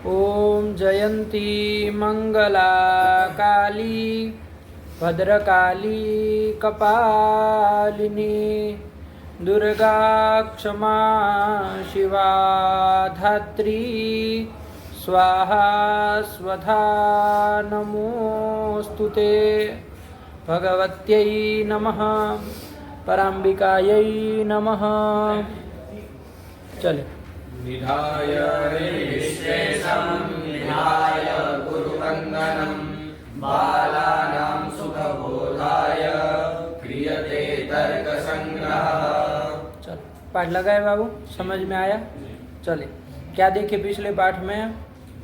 ओम जयंती मंगला काली भद्रकाली कपालिनी दुर्गा क्षमा शिवा धात्री स्वाहा स्वधा नमोस्तुते भगवत्यै नमः पराम्बिकायै नमः। चले निधाय विश्वेशं निधाय गुरुवन्दनं बालानां सुखबोधाय क्रियते तर्कसंग्रहः। चल पाठ लगाए बाबू, समझ में आया? चले क्या देखे पिछले पाठ में?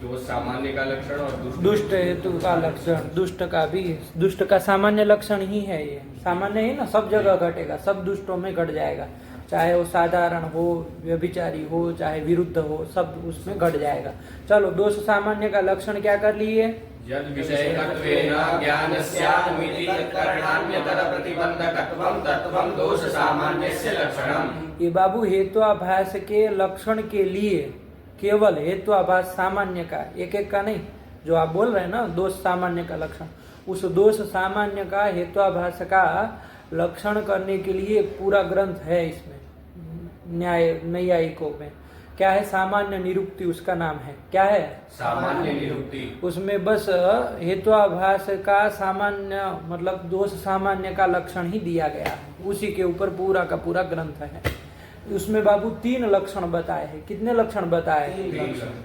जो सामान्य का लक्षण और दुष्ट हेतु का लक्षण, दुष्ट का भी, दुष्ट का सामान्य लक्षण ही है ये, सामान्य ही ना, सब जगह घटेगा, सब दुष्टों में घट जाएगा, चाहे वो साधारण हो, व्यभिचारी हो, चाहे विरुद्ध हो, सब उसमें घट जाएगा। चलो दोष सामान्य का लक्षण क्या कर लिए? यद विषयकत्वेन ज्ञानस्यानुमिति तत्करणान्यतर प्रतिबंधकत्वं तत्त्वं दोष सामान्यस्य लक्षणम्। ये बाबू हेत्वाभास के लक्षण के लिए केवल हेत्वाभास सामान्य का, एक एक का नहीं, जो आप बोल रहे हैं ना दोष सामान्य का लक्षण, उस दोष सामान्य का हेत्वाभास का लक्षण करने के लिए पूरा ग्रंथ है इसमें, न्याय नैयायिकों में। क्या है? सामान्य निरुक्ति उसका नाम है। क्या है? सामान्य निरुक्ति। उसमें बस हेत्वाभास का सामान्य मतलब दोष सामान्य का लक्षण ही दिया गया है, उसी के ऊपर पूरा का पूरा ग्रंथ है। उसमें बाबू 3 लक्षण बताए हैं। कितने लक्षण बताए?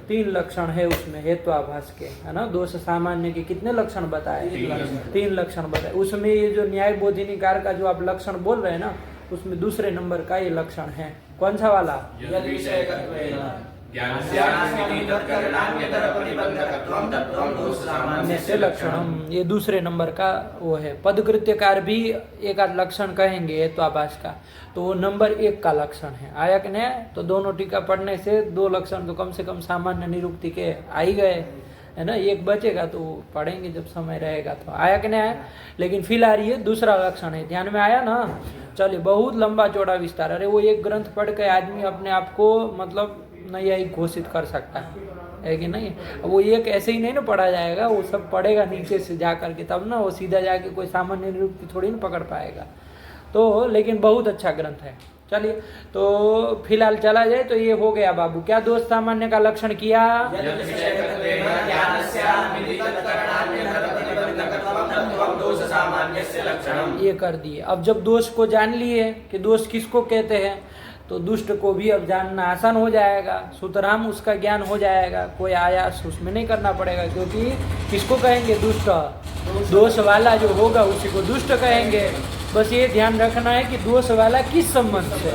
3 लक्षण है उसमें हेत्वाभास के, है ना। दोष सामान्य के कितने लक्षण बताए? 3 लक्षण बताए। उसमें ये जो न्याय बोधिनीकार का जो आप लक्षण बोल रहे हैं ना, उसमें दूसरे नंबर का ये लक्षण है। कौन सा वाला? यद विषयकत्वेन ज्ञानस्यानुमिति तत्करणान्यतर प्रतिबंधकत्वं तत्त्वं दोष सामान्यस्य लक्षणम्। ये दूसरे नंबर का वो है। पदकृत्यकार भी एक आध लक्षण कहेंगे हेत्वाभास का, तो वो नंबर 1 का लक्षण है। आया कि नहीं? तो दोनों टीका पढ़ने से 2 लक्षण तो कम से कम सामान्य निरुक्ति के आ ही गए, है ना। 1 बचेगा तो पढ़ेंगे जब समय रहेगा तो। आया कि नहीं आया? लेकिन फिलहाल ये दूसरा लक्षण है, ध्यान में आया ना। चलिए, बहुत लंबा चौड़ा विस्तार, अरे वो एक ग्रंथ पढ़ के आदमी अपने आप को मतलब नैयायिक घोषित कर सकता है कि नहीं। अब वो एक ऐसे ही नहीं ना पढ़ा जाएगा, वो सब पढ़ेगा नीचे से जा करके, तब ना वो सीधा जाके कोई सामान्य निरुक्ति थोड़ी ना पकड़ पाएगा। तो लेकिन बहुत अच्छा ग्रंथ है। चलिए, तो फिलहाल चला जाए तो ये हो गया बाबू। क्या दोष सामान्य का लक्षण किया? ये कर दिए। अब जब दोष को जान लिए कि दोष किसको कहते हैं, तो दुष्ट को भी अब जानना आसान हो जाएगा, सुतराम उसका ज्ञान हो जाएगा, कोई आयास उसमें नहीं करना पड़ेगा। क्योंकि किसको कहेंगे दुष्ट? दोष वाला जो होगा उसी को दुष्ट कहेंगे। बस ये ध्यान रखना है कि दोष वाला किस संबंध से।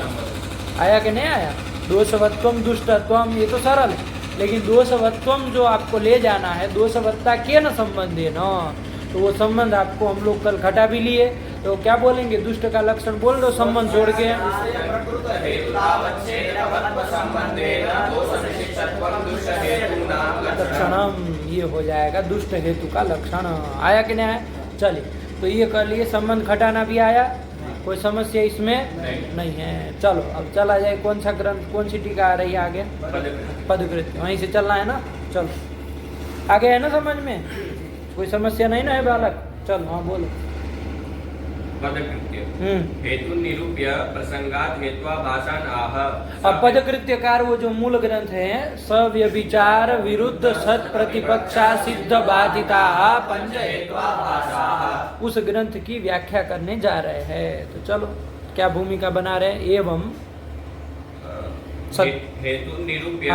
आया कि नहीं आया? दोषवत्वम दुष्टत्वम, ये तो सरल है, लेकिन दोषवत्वम जो आपको ले जाना है, दोषवत्ता के न संबंध है ना, तो वो संबंध आपको हम लोग कल घटा भी लिए। तो क्या बोलेंगे? दुष्ट का लक्षण बोल दो संबंध जोड़ के। लक्षणम, ये हो जाएगा दुष्ट हेतु का लक्षण। आया कि नहीं आया? चलिए, तो ये कर लिए, संबंध घटाना भी आया, कोई समस्या इसमें नहीं है। चलो अब चला जाए, कौन सा ग्रंथ, कौन सी टीका आ रही है आगे? पदकृत्य, वहीं से चलना है ना। चलो आगे है ना, समझ में कोई समस्या नहीं ना है बालक? चलो हाँ बोलो। पदकृत्य हेतु निरूप्य प्रसंगात हेत्वाभासान आह। अब पदकृत्यकार वो जो मूल ग्रंथ है, सव्यभिचार विरुद्ध सत प्रतिपक्षा सिद्ध बाधिता पंच हेत्वाभासाः, उस ग्रंथ की व्याख्या करने जा रहे हैं। तो चलो क्या भूमिका बना रहे हैं? एवं हेतु निरूप्य,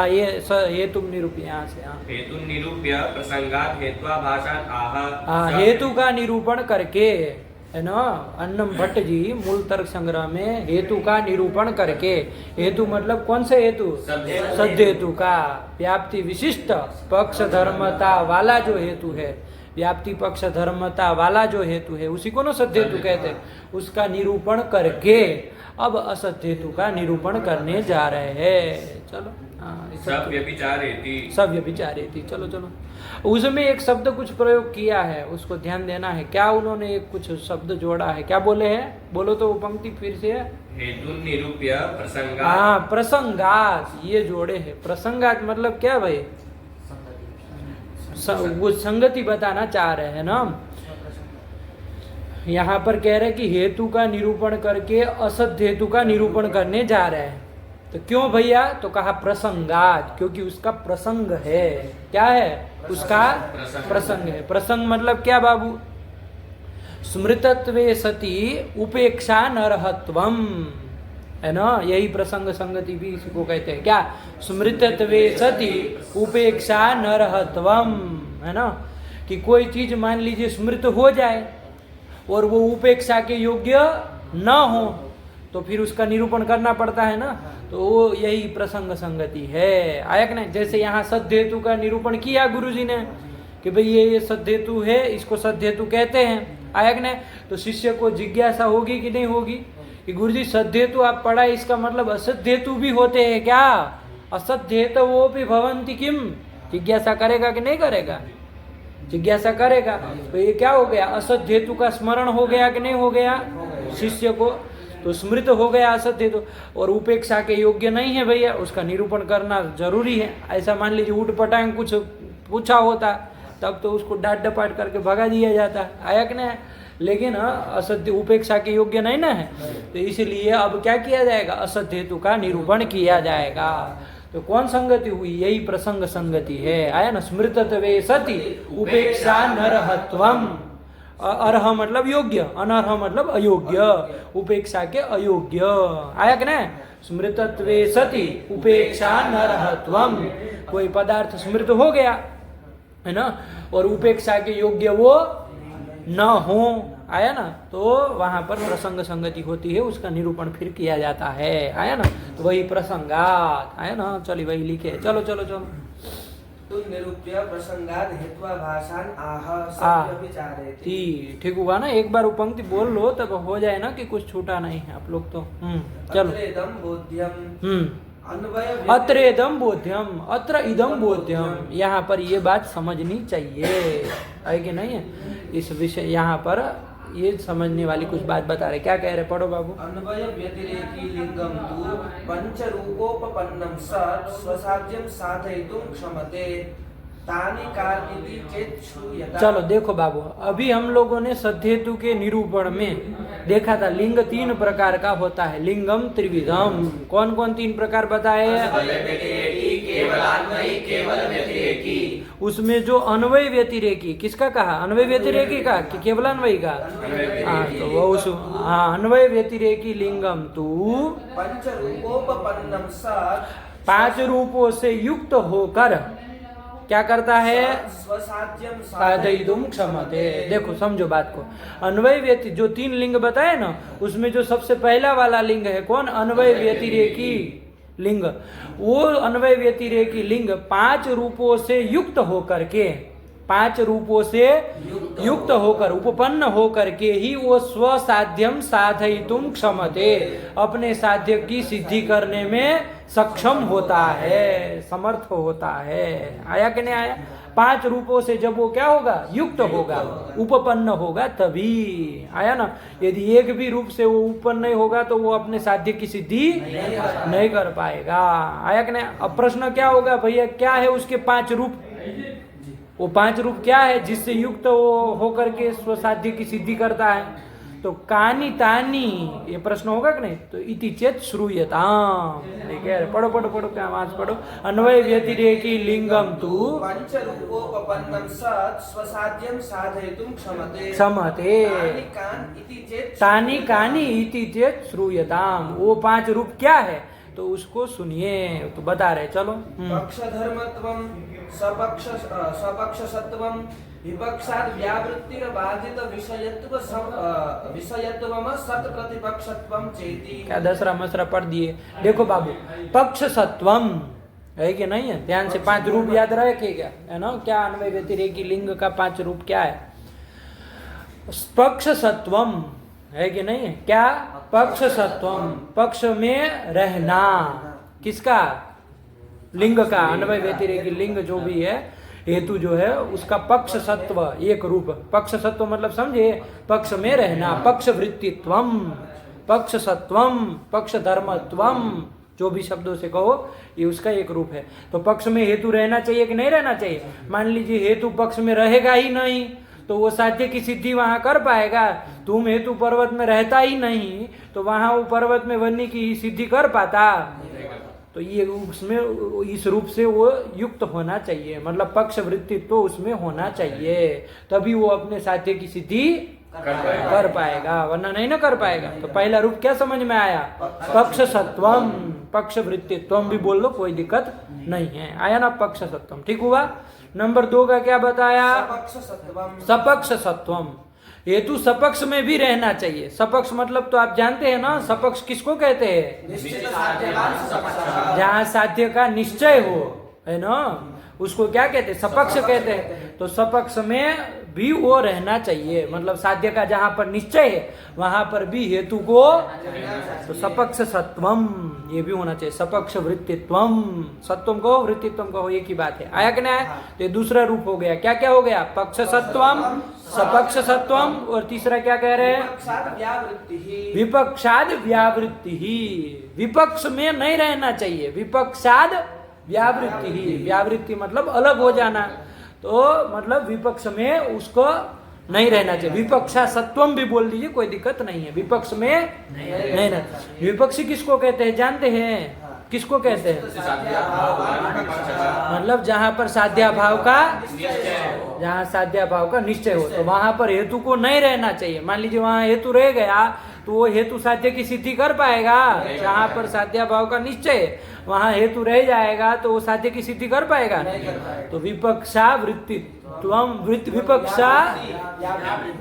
ये हेतु निरूप्य, यहाँ से हेतु निरूप्य प्रसंगात हेत्वाभासान आह। हेतु का निरूपण करके, है ना। अन्नम भट्ट जी मूल तर्क संग्रह में हेतु का निरूपण करके, हेतु मतलब कौन से हेतु? सद्य हेतु का, व्याप्ति विशिष्ट पक्ष धर्मता वाला जो हेतु है, व्याप्ति पक्ष धर्मता वाला जो हेतु है, उसी को ना सद्य हेतु कहते हैं। उसका निरूपण करके अब असत्य हेतु का निरूपण करने जा रहे हैं। चलो सब व्यभिचारेति। चलो चलो, उसमें एक शब्द कुछ प्रयोग किया है, उसको ध्यान देना है। क्या उन्होंने एक कुछ शब्द जोड़ा है? क्या बोले हैं? बोलो तो वो पंक्ति फिर से। हेतु निरूप्य प्रसंगात। हाँ, प्रसंगात ये जोड़े हैं। प्रसंगात मतलब क्या भाई? वो संगति बताना चाह रहे हैं ना। यहाँ पर कह रहे कि हेतु का निरूपण करके असत हेतु का निरूपण करने जा रहे हैं। तो क्यों भैया? तो कहा प्रसंगात, क्योंकि उसका प्रसंग है। क्या है? उसका प्रसंग है। प्रसंग मतलब क्या बाबू? स्मृतत्वे सति उपेक्षा नरहत्वम, है ना। यही प्रसंग संगति भी इसी को कहते हैं। क्या? स्मृतत्वे सति उपेक्षा नरहत्वम, है ना। कि कोई चीज मान लीजिए स्मृत हो जाए और वो उपेक्षा के योग्य न हो तो फिर उसका निरूपण करना पड़ता है ना। तो वो यही प्रसंग संगति है। आयक ने जैसे यहाँ सद्धेतु का निरूपण किया गुरुजी ने कि भाई ये सद्धेतु है, इसको सद्धेतु कहते हैं। आयक ने तो शिष्य को जिज्ञासा होगी कि नहीं होगी कि गुरुजी सद्धेतु आप पढ़ा, इसका मतलब असद्धेतु भी होते हैं क्या? असद्धेतु वो भी भवंति किम? जिज्ञासा करेगा कि नहीं करेगा? जिज्ञासा करेगा। तो ये क्या हो गया? असत हेतु का स्मरण हो गया कि नहीं हो गया शिष्य को? तो स्मृत हो गया असत हेतु, और उपेक्षा के योग्य नहीं है भैया, उसका निरूपण करना जरूरी है। ऐसा मान लीजिए उठ पटांग कुछ पूछा होता तब तो उसको डांट डपाट करके भगा दिया जाता, आया कि नहीं? लेकिन असत्य उपेक्षा के योग्य नहीं ना है, तो इसलिए अब क्या किया जाएगा? असत हेतु का निरूपण किया जाएगा। तो कौन संगति हुई? यही प्रसंग संगति है। आया ना। स्मृतत्वे सति उपेक्षा नरहत्वम। अर्ह मतलब योग्य, अनर्ह मतलब अयोग्य, उपेक्षा के अयोग्य। आया कि नहीं? स्मृतत्वे सति उपेक्षा नरहत्वम। कोई पदार्थ स्मृत हो गया है ना, और उपेक्षा के योग्य वो न हो, आया ना, तो वहां पर प्रसंग संगति होती है, उसका निरूपण फिर किया जाता है। आया ना। तो वही प्रसंगात, आया ना। चलिए वही लिखे, चलो चलो चलो। तो निरूप्य प्रसंगात हेत्वा भाषान आह सत्य विचारेति। ठीक हुआ ना। एक बार वो पंक्ति बोल लो तब हो जाए ना कि कुछ छूटा नहीं है आप लोग तो। चलो। अत्र इदं बोध्यम अत्र इदं बोध्यम, अत्र इदं बोध्यम। यहाँ पर ये बात समझनी चाहिए, है कि नहीं है? इस विषय यहाँ पर ये समझने वाली कुछ बात बता रहे। क्या कह रहे? पढ़ो बाबू। अन्वय व्यतिरेकी लिंगम तु पंचरूपोपपन्नम सत् स्वसाध्यम साधयितुं क्षमते तानि कार्याणि चेत् श्रूयता। चलो देखो बाबू, अभी हम लोगों ने सद्धेतु के निरूपण में देखा था लिंग 3 प्रकार का होता है। लिंगम त्रिविधम। कौन कौन 3 प्रकार बताए? उसमें जो अन्वय व्यतिरेकी, किसका कहा? अन्वय व्यतिरेकी का कि केवल अन्वयी का? हाँ, तो वो उस अन्वय व्यतिरेकी लिंगम तू पंचरूपोपपन्नम सत् 5 रूपों से युक्त होकर क्या करता है? स्वसाध्यम साधयितुं क्षमते। देखो समझो बात को। अन्वय व्यति जो 3 लिंग बताए ना, उसमें जो सबसे पहला वाला लिंग है कौन? अन्वय व्यतिरेकी लिंग। वो अन्वय व्यतिरेकी लिंग 5 रूपों से युक्त होकर के, 5 रूपों से युक्त होकर, उपपन्न होकर के ही वो स्वसाध्यम साधयितुं क्षमते, अपने साध्य की सिद्धि करने में सक्षम होता है, समर्थ होता है। आया कि नहीं आया? 5 रूपों से जब वो क्या होगा? युक्त होगा, उपपन्न होगा, तभी। आया ना। यदि एक भी रूप से वो उपपन्न नहीं होगा तो वो अपने साध्य की सिद्धि नहीं कर पाएगा। आया कि नहीं? अब प्रश्न क्या होगा भैया? क्या है उसके 5 रूप? वो 5 रूप क्या है जिससे युक्त वो होकर के स्वसाध्य की सिद्धि करता है? तो कानी तानी, ये प्रश्न होगा कि नहीं? तो इति चेत श्रूयताम। ठीक है, पढ़ो पढ़ो पढ़ो, क्या आवाज पढ़ो। अन्वय व्यतिरेकी लिंगम तु पंचरूपोपपन्नम सत् स्वसाध्यम साधयितुं क्षमते क्षमते तानि कानि इति चेत श्रूयताम। वो 5 रूप क्या है तो उसको सुनिए, तो बता रहे। चलो। पक्षधर्मत्वं स्वपक्षसत्वं विपक्षात् व्यावृत्तिर्बाधित विषयत्वम सत् प्रतिपक्षत्वं चेति। क्या दसरा मसरा पढ़ दिए। देखो बाबू, पक्ष सत्वम है कि नहीं है? ध्यान से 5 रूप याद रखेगा, है ना। क्या अन्वय व्यतिरेकी लिंग का 5 रूप क्या है? पक्ष सत्वम है कि नहीं है? क्या? पक्ष सत्वम, पक्ष में रहना। किसका? लिंग का। अन्वय व्यतिरेकी लिंग जो भी है, हेतु जो है, उसका पक्ष सत्व एक रूप। पक्ष सत्व मतलब समझे? पक्ष में रहना, पक्ष वृत्तित्वम, पक्ष सत्वम, पक्ष धर्मत्वम, जो भी शब्दों से कहो ये उसका एक रूप है। तो पक्ष में हेतु रहना चाहिए कि नहीं रहना चाहिए? मान लीजिए हेतु पक्ष में रहेगा ही नहीं तो वो साध्य की सिद्धि वहां कर पाएगा। धूम हेतु पर्वत में रहता ही नहीं तो वहां वो पर्वत में वन्नी की सिद्धि कर पाता? तो ये उसमें इस रूप से वो युक्त होना चाहिए, मतलब पक्ष वृत्तित्व तो उसमें होना चाहिए, तभी वो अपने साध्य की सिद्धि कर पाएगा, वरना नहीं ना कर पाएगा। तो पहला रूप क्या समझ में आया? पक्ष सत्वम, पक्ष वृत्तित्वम भी बोल लो, कोई दिक्कत नहीं है। आया ना पक्ष सत्वम, ठीक हुआ। नंबर 2 का क्या बताया? सपक्ष सत्वम। सपक्ष सत्वम, हेतु सपक्ष में भी रहना चाहिए। सपक्ष मतलब तो आप जानते हैं ना, सपक्ष किसको कहते हैं? निश्चित साध्यवान सपक्षः। जहाँ साध्य का निश्चय हो, है ना, उसको क्या कहते हैं? सपक्ष कहते हैं। तो सपक्ष में भी वो रहना चाहिए, मतलब साध्य का जहाँ पर निश्चय है वहां पर भी हेतु को, तो सपक्ष सत्वम ये भी होना चाहिए। सपक्ष वृत्तित्वम, सत्वम को वृत्तित्वम को एक ही बात है। आया कि नहीं? तो ये दूसरा रूप हो गया। क्या क्या हो गया? पक्ष सत्वम, सपक्ष सत्वम, और तीसरा क्या कह रहे हैं? विपक्षाद व्यावृत्तिः। विपक्षाद व्यावृत्ति ही, विपक्ष में नहीं रहना चाहिए। विपक्षाद व्यावृत्ति ही, व्यावृत्ति मतलब अलग हो जाना, तो मतलब विपक्ष में उसको नहीं रहना चाहिए। विपक्षा सत्वम भी बोल दीजिए, कोई दिक्कत नहीं है, विपक्ष में नहीं रहना। विपक्षी किसको कहते हैं जानते हैं? किसको कहते हैं? मतलब जहां पर साध्याभाव का, जहां साध्याभाव का निश्चय हो, तो वहां पर हेतु को नहीं रहना चाहिए। मान लीजिए वहां हेतु रह गया तो वो हेतु साध्य की सिद्धि कर पाएगा? जहां पर साध्याभाव का निश्चय वहां हेतु रह जाएगा तो वो साध्य की सिद्धि कर पाएगा? तो विपक्षा वृत्तित्वम, विपक्षा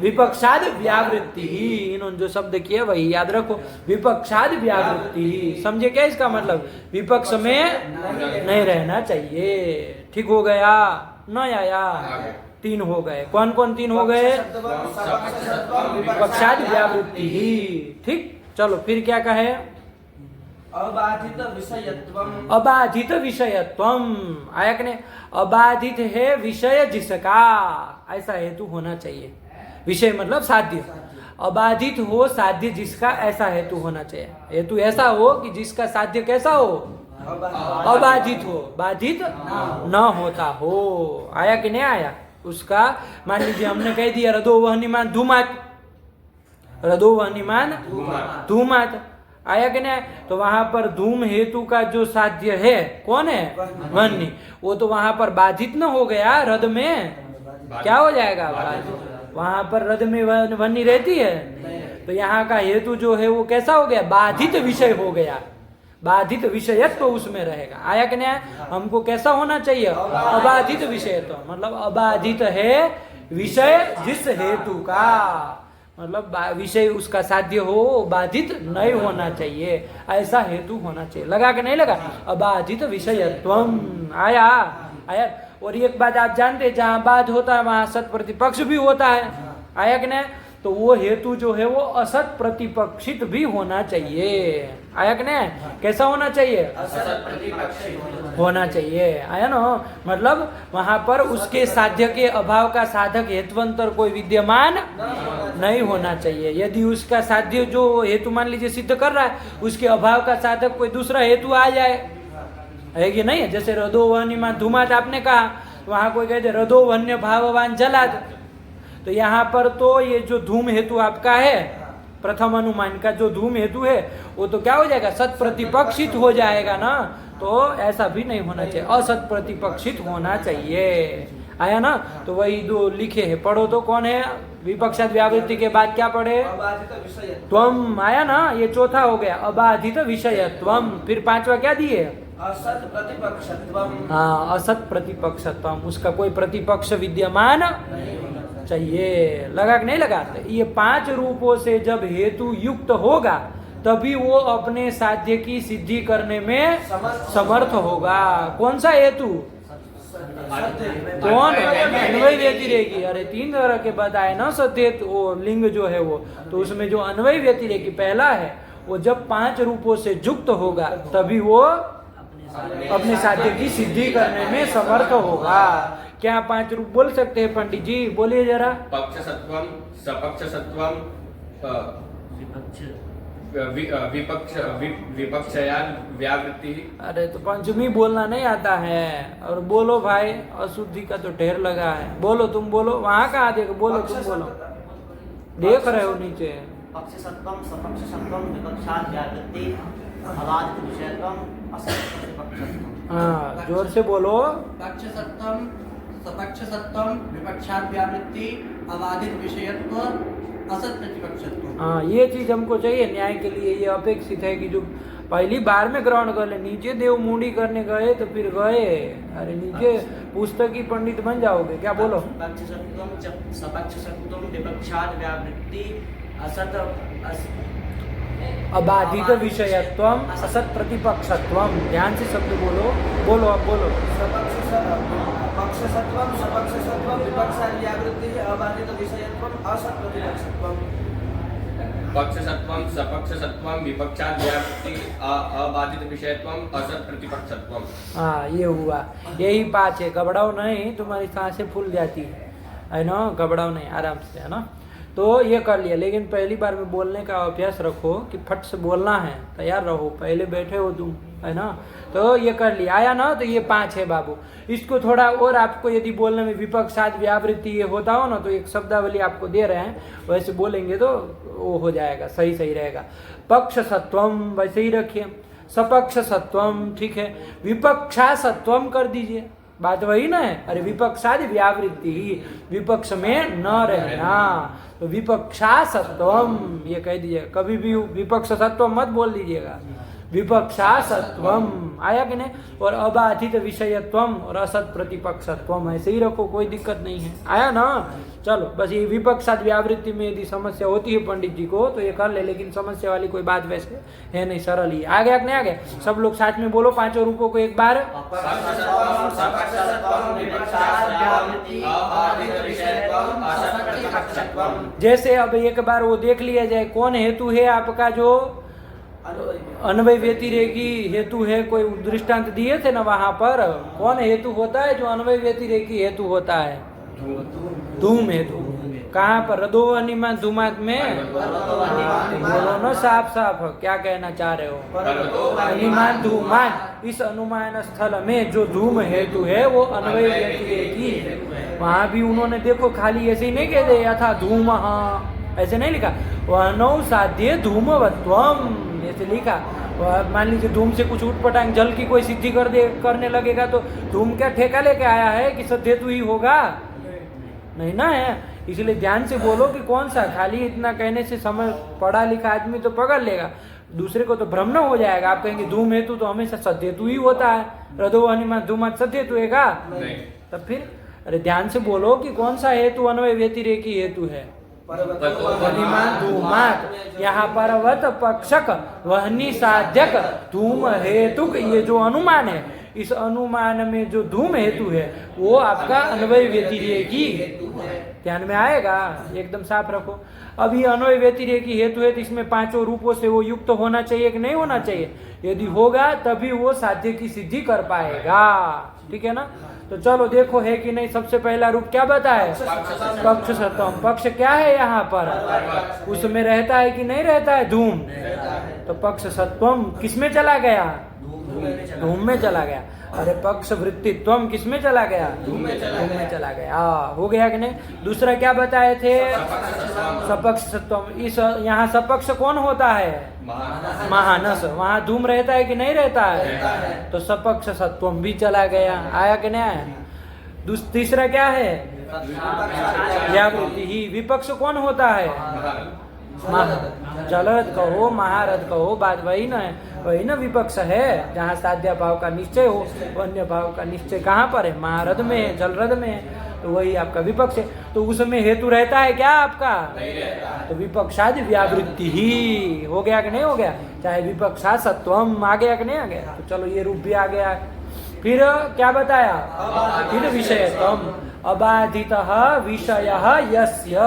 विपक्षाद व्यावृत्ति ही, इन्होंने जो शब्द किया वही याद रखो। विपक्षाद व्यावृत्ति, समझे क्या इसका मतलब? विपक्ष में नहीं रहना चाहिए। ठीक हो गया? न आया? 3 हो गए। कौन कौन 3 हो गए? विपक्षाद व्यावृत्ति ही। ठीक, चलो फिर क्या कहे? अबाधित विषयत्वम। अबाधित विषयत्वम, आया कि नहीं? अबाधित है विषय जिसका, ऐसा हेतु होना चाहिए। विषय मतलब साध्य, अबाधित हो साध्य जिसका, ऐसा हेतु होना चाहिए। हेतु ऐसा हो कि जिसका साध्य कैसा हो? अबाधित हो, बाधित न होता हो। आया कि नहीं आया? उसका मान लीजिए हमने कह दिया रदो वहनिमान धूमात, रदो वहनिमान धूमात, आया कि नहीं? तो वहां पर धूम हेतु का जो साध्य है कौन है? वन्नी। वो तो वहां पर बाधित न हो गया, रद में क्या हो जाएगा? बाधित। वहां पर रद में वन्नी रहती है, तो यहाँ का हेतु जो है वो कैसा हो गया? बाधित विषय हो गया, बाधित विषयत्व उसमें रहेगा। आया कि नहीं? हमको कैसा होना चाहिए? अबाधित विषयत्व, मतलब अबाधित है विषय जिस हेतु का, मतलब विषय उसका साध्य हो, बाधित नहीं होना चाहिए, ऐसा हेतु होना चाहिए। लगा कि नहीं लगा? अबाधित विषयत्वम। आया? आया। और एक बात आप जानते हैं, जहाँ बाध होता है वहां सत प्रतिपक्ष भी होता है। आया कि नहीं? तो वो हेतु जो है वो असत प्रतिपक्षित भी होना चाहिए। आया कि नहीं? कैसा होना चाहिए? असत प्रतिपक्षित होना चाहिए। आया ना? मतलब वहां पर उसके साध्य के अभाव का साधक हेतुअंतर कोई विद्यमान नहीं होना चाहिए। यदि उसका साध्य जो हेतु मान लीजिए सिद्ध कर रहा है, उसके अभाव का साधक कोई दूसरा हेतु आ जाए, है कि नहीं? जैसे रदो वहनिमान धूमात आपने कहा, वहां कोई कहते रदो वन्य भाववान जलाद, तो यहाँ पर तो ये जो धूम हेतु आपका है, प्रथम अनुमान का जो धूम हेतु है, वो तो क्या हो जाएगा? सत प्रतिपक्षित हो जाएगा ना। तो ऐसा भी नहीं होना चाहिए, असत प्रतिपक्षित होना चाहिए। आया ना? तो वही 2 लिखे हैं, पढ़ो तो। कौन है? विपक्षाद व्यावृत्ति के बाद क्या पढ़े? अबाधित विषयत्वम। त्वम। आया ना? ये चौथा हो गया, अबाधित विषयत्वम। फिर 5वां क्या दिए? असत प्रतिपक्षत्वम। हाँ, असत प्रतिपक्षत्वम, उसका कोई प्रतिपक्ष विद्यमान चाहिए। लगा कि नहीं लगा? तो ये 5 रूपों से जब हेतु युक्त होगा तभी वो अपने साध्य की सिद्धि करने में समर्थ होगा। कौन सा हेतु? कौन? अन्वय व्यतिरेकी। अरे 3 तरह के बताए ना सत्य, वो लिंग जो है वो, तो उसमें जो अन्वय व्यतिरेकी पहला है, वो जब 5 रूपों से युक्त होगा तभी वो अपने साध्य की सिद्धि करने में समर्थ होगा। क्या 5 रूप बोल सकते हैं पंडित जी? बोलिए जरा। पक्ष सत्वम, सपक्ष सत्वम, विपक्षयान व्यावृत्ति। अरे तो पंचमी बोलना नहीं आता है, और बोलो भाई, अशुद्धि का तो ढेर लगा है। बोलो, तुम बोलो, वहां कहाँ देखो, बोलो तुम बोलो, देख रहे हो नीचे। पक्षसत्वम सपक्षसत्वम विपक्षात् व्यावृत्ति अबाधित विषयत्वम असत् प्रतिपक्षत्वम। हाँ, जोर से बोलो। पक्षसत्वम सपक्षसत्वम विपक्षात् व्यावृत्ति अबाधित विषयत्व असत् प्रतिपक्षत्व। हाँ, ये चीज हमको चाहिए न्याय के लिए। ये अपेक्षित है कि जो पहली बार में ग्रहण कर ले। नीचे देव मुंडी करने गए तो फिर गए, अरे नीचे पुस्तकी पंडित बन जाओगे क्या? बोलो। पक्षसत्वम सपक्षसत्वम विपक्षात् व्यावृत्ति असत् अबाधित विषयत्वम असत प्रतिपक्षत्वम। ध्यान से शब्द बोलो, बोलो, अब बोलो। पक्षसत्वम सपक्षसत्वम विपक्षात् व्यावृत्तिः अबाधित विषयत्वम असत् प्रतिपक्षत्वम। पक्षसत्वम सपक्षसत्वम विपक्षात् व्यावृत्ति अबाधित विषयत्वम असत् प्रतिपक्षत्वम। हाँ, ये हुआ, यही 5 है। घबराओ नहीं, तुम्हारी सांसें फूल जाती है ना, घबराओ नहीं, आराम से, है ना। तो ये कर लिया, लेकिन पहली बार में बोलने का अभ्यास रखो कि फट से बोलना है, तैयार रहो, पहले बैठे हो तुम, है ना। तो ये कर लिया, आया ना। तो ये 5 है बाबू। इसको थोड़ा और आपको यदि बोलने में विपक्षात् व्यावृत्ति ये होता हो ना, तो एक शब्दावली आपको दे रहे हैं, वैसे बोलेंगे तो वो हो जाएगा, सही सही रहेगा। पक्ष सत्वम वैसे ही रखिए, सपक्ष सत्वम, ठीक है। विपक्षा सत्वम कर दीजिए, बात वही ना है। अरे विपक्षादि व्यावृत्ति, विपक्ष में न रहना, तो विपक्षा सत्वम ये कह दीजिए। कभी भी विपक्ष सत्वम मत बोल दीजिएगा, विपक्षा सत्वम, आया कि नहीं। और अबाधित विषयत्वम और असत प्रतिपक्षत्वम ऐसे ही रखो, कोई दिक्कत नहीं है, आया ना। चलो, बस ये विपक्षादि व्यावृत्ति में यदि समस्या होती है पंडित जी को तो ये कर ले, लेकिन समस्या वाली कोई बात वैसे है नहीं, सरल ही। आ गया कि नहीं आ गया? सब लोग साथ में बोलो 5 रूपों को एक बार। पक्षसत्वम सपक्षसत्वम विपक्षात् व्यावृत्ति अबाधित विषयत्वम असत् प्रतिपक्षत्वम। जैसे अब एक बार वो देख लिया जाए, कौन हेतु है आपका, जो अन्वय व्यतिरेकी हेतु है। कोई दृष्टांत दिए थे ना वहां पर, कौन हेतु होता है जो अन्वय व्यतिरेकी हेतु होता है? धूम हेतु। कहाँ पर? रदो अनिमा धूमात में। बोलो ना साफ साफ, क्या कहना चाह रहे हो? अनिमान धूमात, इस अनुमान स्थल में जो धूम हेतु है वो अन्वय व्यतिरेकी है। वहां भी उन्होंने देखो खाली ऐसे ही नहीं कह दे था धूम, ऐसे नहीं लिखा, वह नौ साध्य धूमवत्वम ऐसे लिखा। मान लीजिए धूम से कुछ उठपटांग जल की कोई सिद्धि करने लगेगा तो धूम क्या ठेका लेके आया है कि सद्धेतु ही होगा? नहीं ना है। इसलिए ध्यान से बोलो कि कौन सा। खाली इतना कहने से समय पढ़ा लिखा आदमी तो पकड़ लेगा, दूसरे को तो भ्रम न हो जाएगा। आप कहेंगे धूम हेतु तो हमेशा सद्धेतु ही होता है, रदो हनुमान धूमत सद्धेतु हैगा, तब फिर अरे ध्यान से बोलो कि कौन सा हेतु अन्वय व्यतिरेकी हेतु है? वनिमान धूमात, यहाँ पर्वत पक्षक वहनी साध्यक धूम हेतुक, ये जो अनुमान है, इस अनुमान में जो धूम हेतु है वो आपका अन्वय व्यतिरेकी ध्यान में आएगा। एकदम साफ रखो। अब ये अन्वय व्यतिरेकी हेतु है तो इसमें 5 रूपों से वो युक्त होना चाहिए कि नहीं होना चाहिए? यदि होगा तभी वो साध्य की सिद्धि कर पाएगा, ठीक है ना। तो चलो देखो है कि नहीं। सबसे पहला रूप क्या बताए? पक्ष सत्वम। पक्ष क्या है यहाँ पर? उसमें रहता है कि नहीं रहता है? धूम। तो पक्ष सत्वम किसमें चला गया? धूम में चला गया। अरे पक्ष वृत्तित्वम किसमें चला गया? धूम में चला गया। हो गया कि नहीं? दूसरा क्या बताए थे? सपक्ष सत्वम। इस यहाँ सपक्ष कौन होता है? महानस। वहाँ धूम रहता है कि नहीं रहता है? तो सपक्ष सत्वम भी चला गया। आया कि नहीं आया? तीसरा क्या है? व्यावृत्ति ही। विपक्ष कौन होता है? जलद कहो महारथ कहो, बात वही ना है, वही ना विपक्ष है। जहाँ साध्य भाव का निश्चय हो, अन्य भाव का निश्चय कहाँ पर है? महारथ में, जलरथ में, तो वही आपका विपक्ष है। तो उसमें हेतु रहता है क्या आपका? तो विपक्षादि व्यावृत्ति ही। हो गया कि नहीं हो गया? चाहे विपक्षा सत्वम आ गया कि नहीं आ गया? तो चलो ये रूप भी आ गया। फिर क्या बताया? फिर विषयत्वम। अबाधित विषय यस्य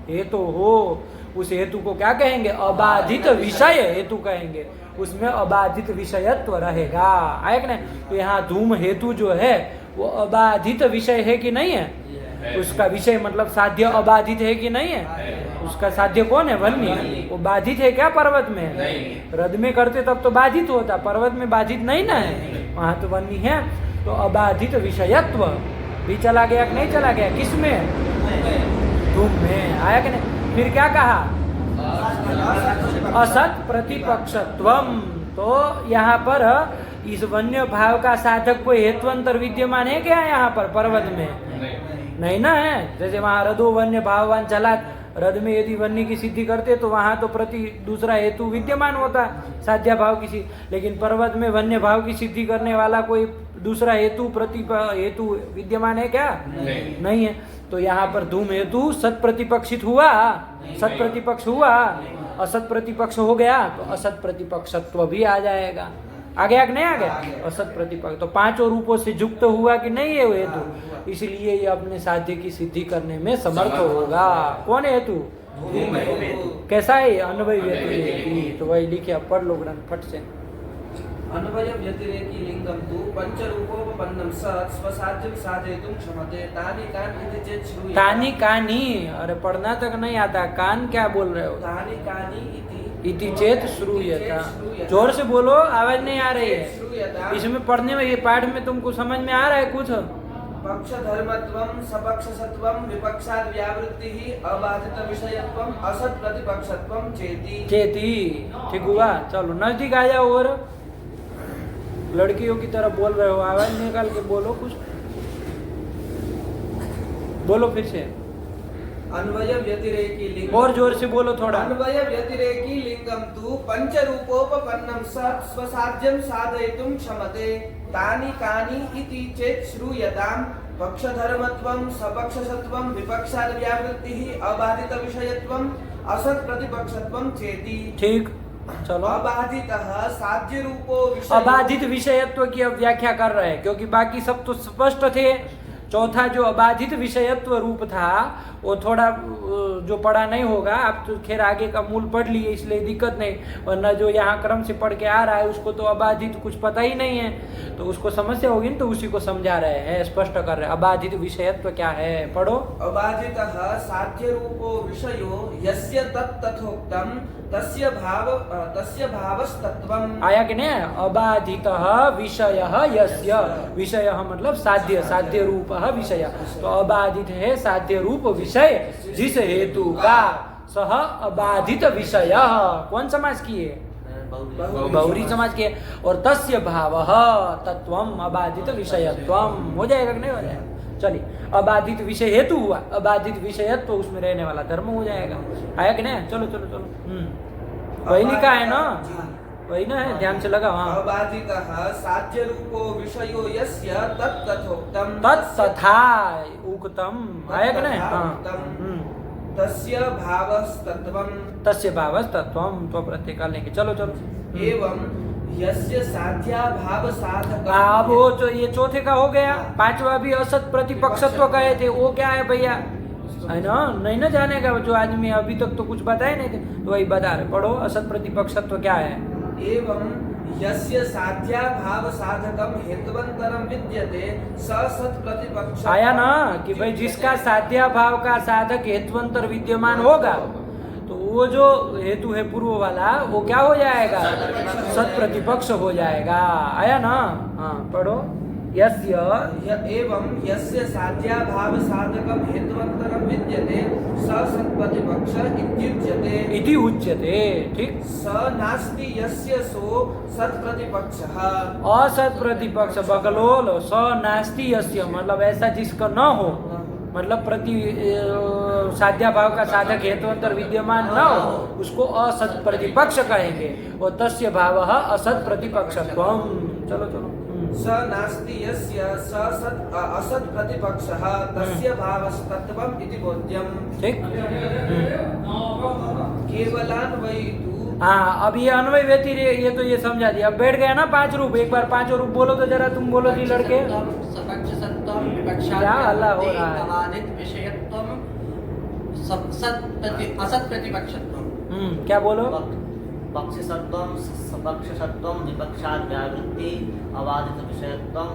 हेतु हो, उस हेतु को क्या कहेंगे? अबाधित विषय हेतु कहेंगे। उसमें अबाधित विषयत्व रहेगा। आया कि नहीं? तो यहाँ धूम हेतु जो है वो अबाधित विषय है कि नहीं है? उसका विषय मतलब साध्य अबाधित है कि नहीं है? उसका साध्य कौन है? वन्य। वो बाधित है क्या पर्वत में? नहीं। रद में करते तब तो बाधित होता, पर्वत में बाधित नहीं ना है, वहां तो वन्य है। तो अबाधित विषयत्व भी चला गया कि नहीं चला गया? किसमें? धूम में आया कि नहीं? फिर क्या कहा? असत प्रतिपक्षत्वम। तो यहाँ पर इस वन्य भाव का साधक कोई हेतुअंतर विद्यमान है क्या यहाँ पर पर्वत में? नहीं ना है। जैसे वहां रदो वन्य भाववान चला, रद में यदि वन्य की सिद्धि करते तो वहां तो प्रति दूसरा हेतु विद्यमान होता, साध्या भाव की। लेकिन पर्वत में वन्य भाव की सिद्धि करने वाला कोई दूसरा हेतु हेतु विद्यमान है क्या? नहीं है। तो यहाँ पर धूम हेतु सत प्रतिपक्षित हुआ, सत प्रतिपक्ष हुआ, असत प्रतिपक्ष हो गया तो असत प्रतिपक्षत्व भी आ जाएगा। आ गया कि नहीं आ गया? असत प्रतिपक्ष तो पांचों रूपों से युक्त हुआ कि नहीं है वो हेतु, इसलिए ये अपने साध्य की सिद्धि करने में समर्थ होगा। कौन है हेतु? कैसा है? अन्वय व्यतिरेकी। तो वही लिखे, अब पढ़ लो ग्रंथ फट से। अन्वय व्यतिरेकी लिंगम तु पंचरूपोपन्नं सत् स्वसाध्यं साधयितुं क्षमते तानि कानि इति चेत् श्रूयते। तानि कानि, अरे पढ़ना तक नहीं आता, कान क्या बोल रहे हो? तानि कानि इति चेत श्रूयता। जोर से बोलो, आवाज नहीं आ रही है। इसमें पढ़ने में, ये पाठ में तुमको समझ में आ रहा है कुछ? पक्षधर्मत्वं सपक्षसत्वं विपक्षाद् व्यावृत्तिः अबाधित विषयत्वं असत् प्रतिपक्षत्वं चेति। चेती, ठीक हुआ। चलो नजदीक आ जाओ, और लड़कियों की तरह बोल रहे हो, आवाज निकाल के बोलो कुछ, बोलो फिर से। अन्वय व्यतिरेकी लिंगम, और जोर से बोलो थोड़ा। अन्वय व्यतिरेकी लिंगम तु पंचरूपोपपन्नं सत् स्वसाध्यं साधयितुं क्षमते तानि कानि इति चेत् श्रूयताम्। पक्षधर्मत्वं सपक्षसत्वं विपक्षाद् व्यावृत्तिः अबाधित विषयत्वं असत् प्रतिपक्षत्वं चेति। ठीक, चलो। अबाधितः साध्य रूपो विषय। अबाधित विषयत्व की अब व्याख्या कर रहे हैं, क्योंकि बाकी सब तो स्पष्ट थे। चौथा जो अबाधित विषयत्व रूप था वो थोड़ा जो पढ़ा नहीं होगा, आप तो खैर आगे का मूल पढ़ लिए इसलिए दिक्कत नहीं, वरना जो यहाँ क्रम से पढ़ के आ रहा है उसको तो अबाधित कुछ पता ही नहीं है, तो उसको समस्या होगी ना, तो उसी को समझा रहे हैं, स्पष्ट कर रहे हैं। अबाधित विषयत्व क्या है? पढ़ो। अबाधितः साध्य रूपो विषयो यस्य तत्तथोक्तं तस्य भावस्तत्वम्। आया कि नहीं? अबाधितः विषयः यस्य, विषयः मतलब साध्य, साध्य रूपः विषय। तो अबाधित है साध्य रूप विषय जिस हेतु का सह अबाधित विषय। कौन समाज की है? बहुरी समाज की है। और तस्य भावः तत्वम अबाधित विषयत्वम। हो जाएगा कि नहीं हो जाएगा? चलिए, अबाधित विषय हेतु हुआ, अबाधित विषयत्व उसमें रहने वाला धर्म हो जाएगा। आया कि नहीं? चलो चलो चलो, वही लिखा है ना, वही ना है, ध्यान से लगा। हाँ, अबाधितः साध्य रूपो विषयो यस्य तत्तथोक्तं तत्तथा उक्तम। आया कि नहीं? हाँ, तस्य भावस्तत्वम्। तस्य भावस्तत्वम, तो प्रत्येक काल लेंगे। चलो चलो। एवं यस्य साध्या भाव साधक। अब वो तो ये चौथे का हो गया। पांचवा भी असत प्रतिपक्षत्व कहे थे, वो क्या है भैया? है ना, नहीं ना जानेगा जो आदमी अभी तक तो कुछ बताए नहीं थे, तो वही बता रहे। पढ़ो, असत प्रतिपक्षत्व क्या है? एवं यस्य साध्या भाव साधकम हेतुवंतरम विद्यते स सत् प्रतिपक्ष। आया ना कि भाई जिसका साध्या भाव का साधक हेतुवंतर विद्यमान होगा तो वो जो हेतु है पूर्व वाला वो क्या हो जाएगा? सत प्रतिपक्ष हो जाएगा। आया ना? हाँ, पढ़ो। यस्य एवं यस्य साध्या भाव साधकम हेतुवंतरम विद्यते स सत् प्रतिपक्ष इत्युच्यते। इति उच्यते। ठीक। स नास्ति यस्य सो सत् प्रतिपक्षः। असत प्रतिपक्ष बगलोल। स नास्ति यस्य मतलब ऐसा जिसका न हो, मतलब प्रति साध्या भाव का साधक हेतुअंतर विद्यमान न हो, उसको असत प्रतिपक्ष कहेंगे। और तस्य भावः असत प्रतिपक्षत्वम्। चलो चलो। स नास्ति यस्य स सत् असत् प्रतिपक्षः तस्य भावस्तत्वम् इति बोध्यम्। ठीक। केवलान्वयितु। हाँ, अब ये अन्वय व्यतिरेक, ये तो ये समझा दिया। अब बैठ गया ना पांच रूप। एक बार पांचों रूप बोलो तो जरा, तुम बोलो जी लड़के। सपक्षसत्वं विपक्षाद् क्या हल्ला हो रहा है? अबाधित विषयत्वं असत् प्रतिपक्षत्वं। क्या बोलो? पक्षसत्वं सपक्षसत्वं विपक्षाद् व्यावृत्ति अबाधित विषयत्वं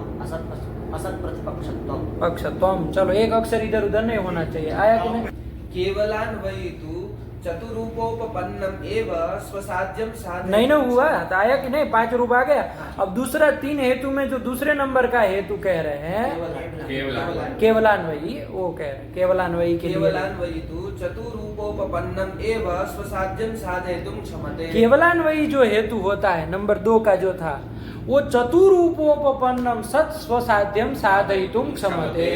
असत् प्रतिपक्षत्वं। पक्षत्वम। चलो, एक अक्षर इधर उधर नहीं होना चाहिए। आया कि नहीं? केवलान्वयितु चतुरूपोपपन्नम एव स्वसाध्यम साधयितुं नहीं ना हुआ तो आया कि नहीं, 5 रूप आ गया। अब दूसरा 3 हेतु में जो दूसरे नंबर का हेतु कह रहे हैं केवलान्वयी, वो कह रहे हैं केवलान्वयी के लिए केवलान्वयी तु चतुरूपोपपन्नम एव स्वसाध्यम साधयितुं क्षमते। केवलान्वयी जो हेतु होता है नंबर 2 का जो था वो चतुरूपोपन्नम सत स्वसाध्यम साधयितुं क्षमते,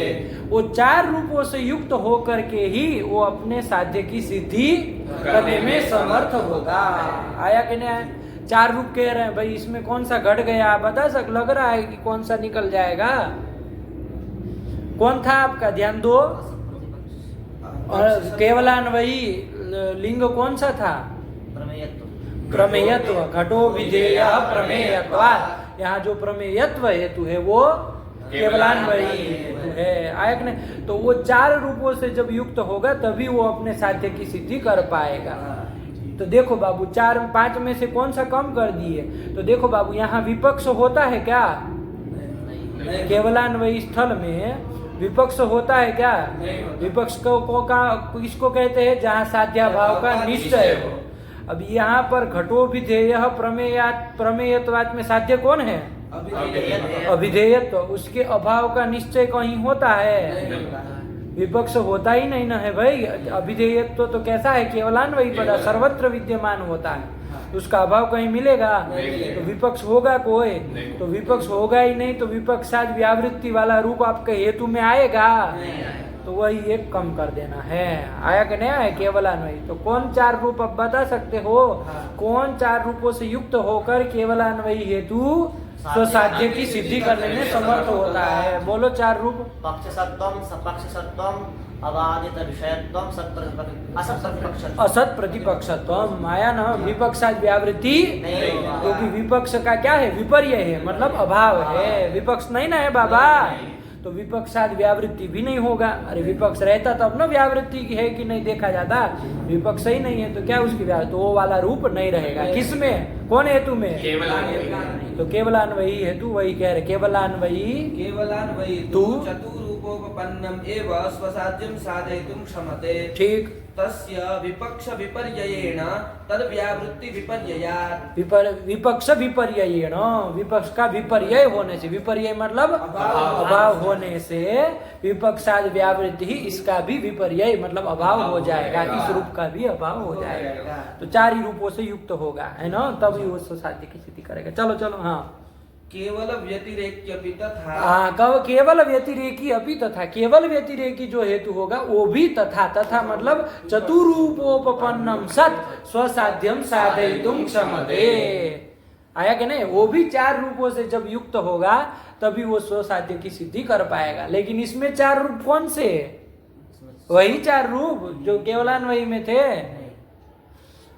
वो 4 रूपों से युक्त होकर के ही वो अपने साध्य की सिद्धि करने में समर्थ होगा। आया कि नहीं आया? 4 रूप कह रहे हैं भाई, इसमें कौन सा घट गया आप बता सक, लग रहा है कि कौन सा निकल जाएगा? कौन था आपका, ध्यान दो। और केवलान्वयी लिंग कौन सा था? प्रमेयत्व, घटो विधेय प्रमेयत्वात्। यहाँ जो प्रमेयत्व हेतु है वो केवलान्वयी हेतु है। आयक ने तो वो 4 रूपों से जब युक्त होगा तभी वो अपने साध्य की सिद्धि कर पाएगा। तो देखो बाबू 4 5 में से कौन सा कम कर दिए? तो देखो बाबू यहाँ विपक्ष होता है क्या? केवलान्वयी स्थल में विपक्ष होता है क्या? विपक्ष को किसको कहते हैं? जहाँ साध्याभाव का निश्चय हो। अब यहाँ पर घटो विधेय प्रमेयत्वात् में साध्य कौन है? अभिधेयत्व, उसके अभाव का निश्चय कहीं होता है? विपक्ष होता ही नहीं ना है भाई। अभिधेयत्व तो कैसा है? केवलान्वयी पदा सर्वत्र विद्यमान होता है, उसका अभाव कहीं मिलेगा? तो विपक्ष होगा कोई? तो विपक्ष होगा ही नहीं तो विपक्षाद व्यावृत्ति वाला रूप आपके हेतु में आएगा? तो वही एक कम कर देना है। आया कि नहीं आया? केवलान्वयी तो कौन 4 रूप आप बता सकते हो? कौन 4 रूपों से युक्त होकर केवलान्वयी हेतु स्वसाध्य की सिद्धि करने में समर्थ होता है? बोलो 4 रूप। पक्षसत्वम, सपक्षसत्वम, अबाधित विषयत्वम, असत प्रतिपक्षत्वम। आया ना? विपक्षाद व्यावृत्ति, क्योंकि विपक्ष का क्या है? विपर्य है, मतलब अभाव है। विपक्ष नहीं ना है बाबा, तो विपक्षाद व्यावृत्ति भी नहीं होगा। अरे विपक्ष रहता तब ना व्यावृत्ति है कि नहीं देखा जाता। विपक्ष ही नहीं है तो क्या उसकी व्यावृत्ति? तो वो वाला रूप नहीं रहेगा। किसमें? कौन हेतु में? तो केवलान्वयी हेतु वही कह रहे, केवलान्वयी तु चतुरूपोपपन्नम एव स्वसाध्यम साधयितुं क्षमते। ठीक। तस्य विपक्ष विपर्ययेण तद व्यावृत्ति विपर्ययात्। विपक्ष विपर्ययेण, विपक्ष का विपर्यय होने से, विपर्यय मतलब अभाव होने से विपक्षाद व्यावृत्ति ही, इसका भी विपर्यय मतलब अभाव हो जाएगा, इस रूप का भी अभाव हो जाएगा। तो 4 ही रूपों से युक्त होगा, है ना? तभी वो साध्य की स्थिति करेगा। चलो चलो, हाँ। केवल व्यतिरेक्यपि तथा। हाँ, केवल व्यतिरेकी अपि तथा, केवल व्यतिरेकी जो हेतु होगा वो भी तथा। तथा मतलब चतुरूपोपपन्नम सत स्वसाध्यम साधयितुं क्षमते। आया कि नहीं? वो भी 4 रूपों से जब युक्त होगा तभी वो स्वसाध्य की सिद्धि कर पाएगा। लेकिन इसमें 4 रूप कौन से? वही 4 रूप जो केवलान्वयी में थे।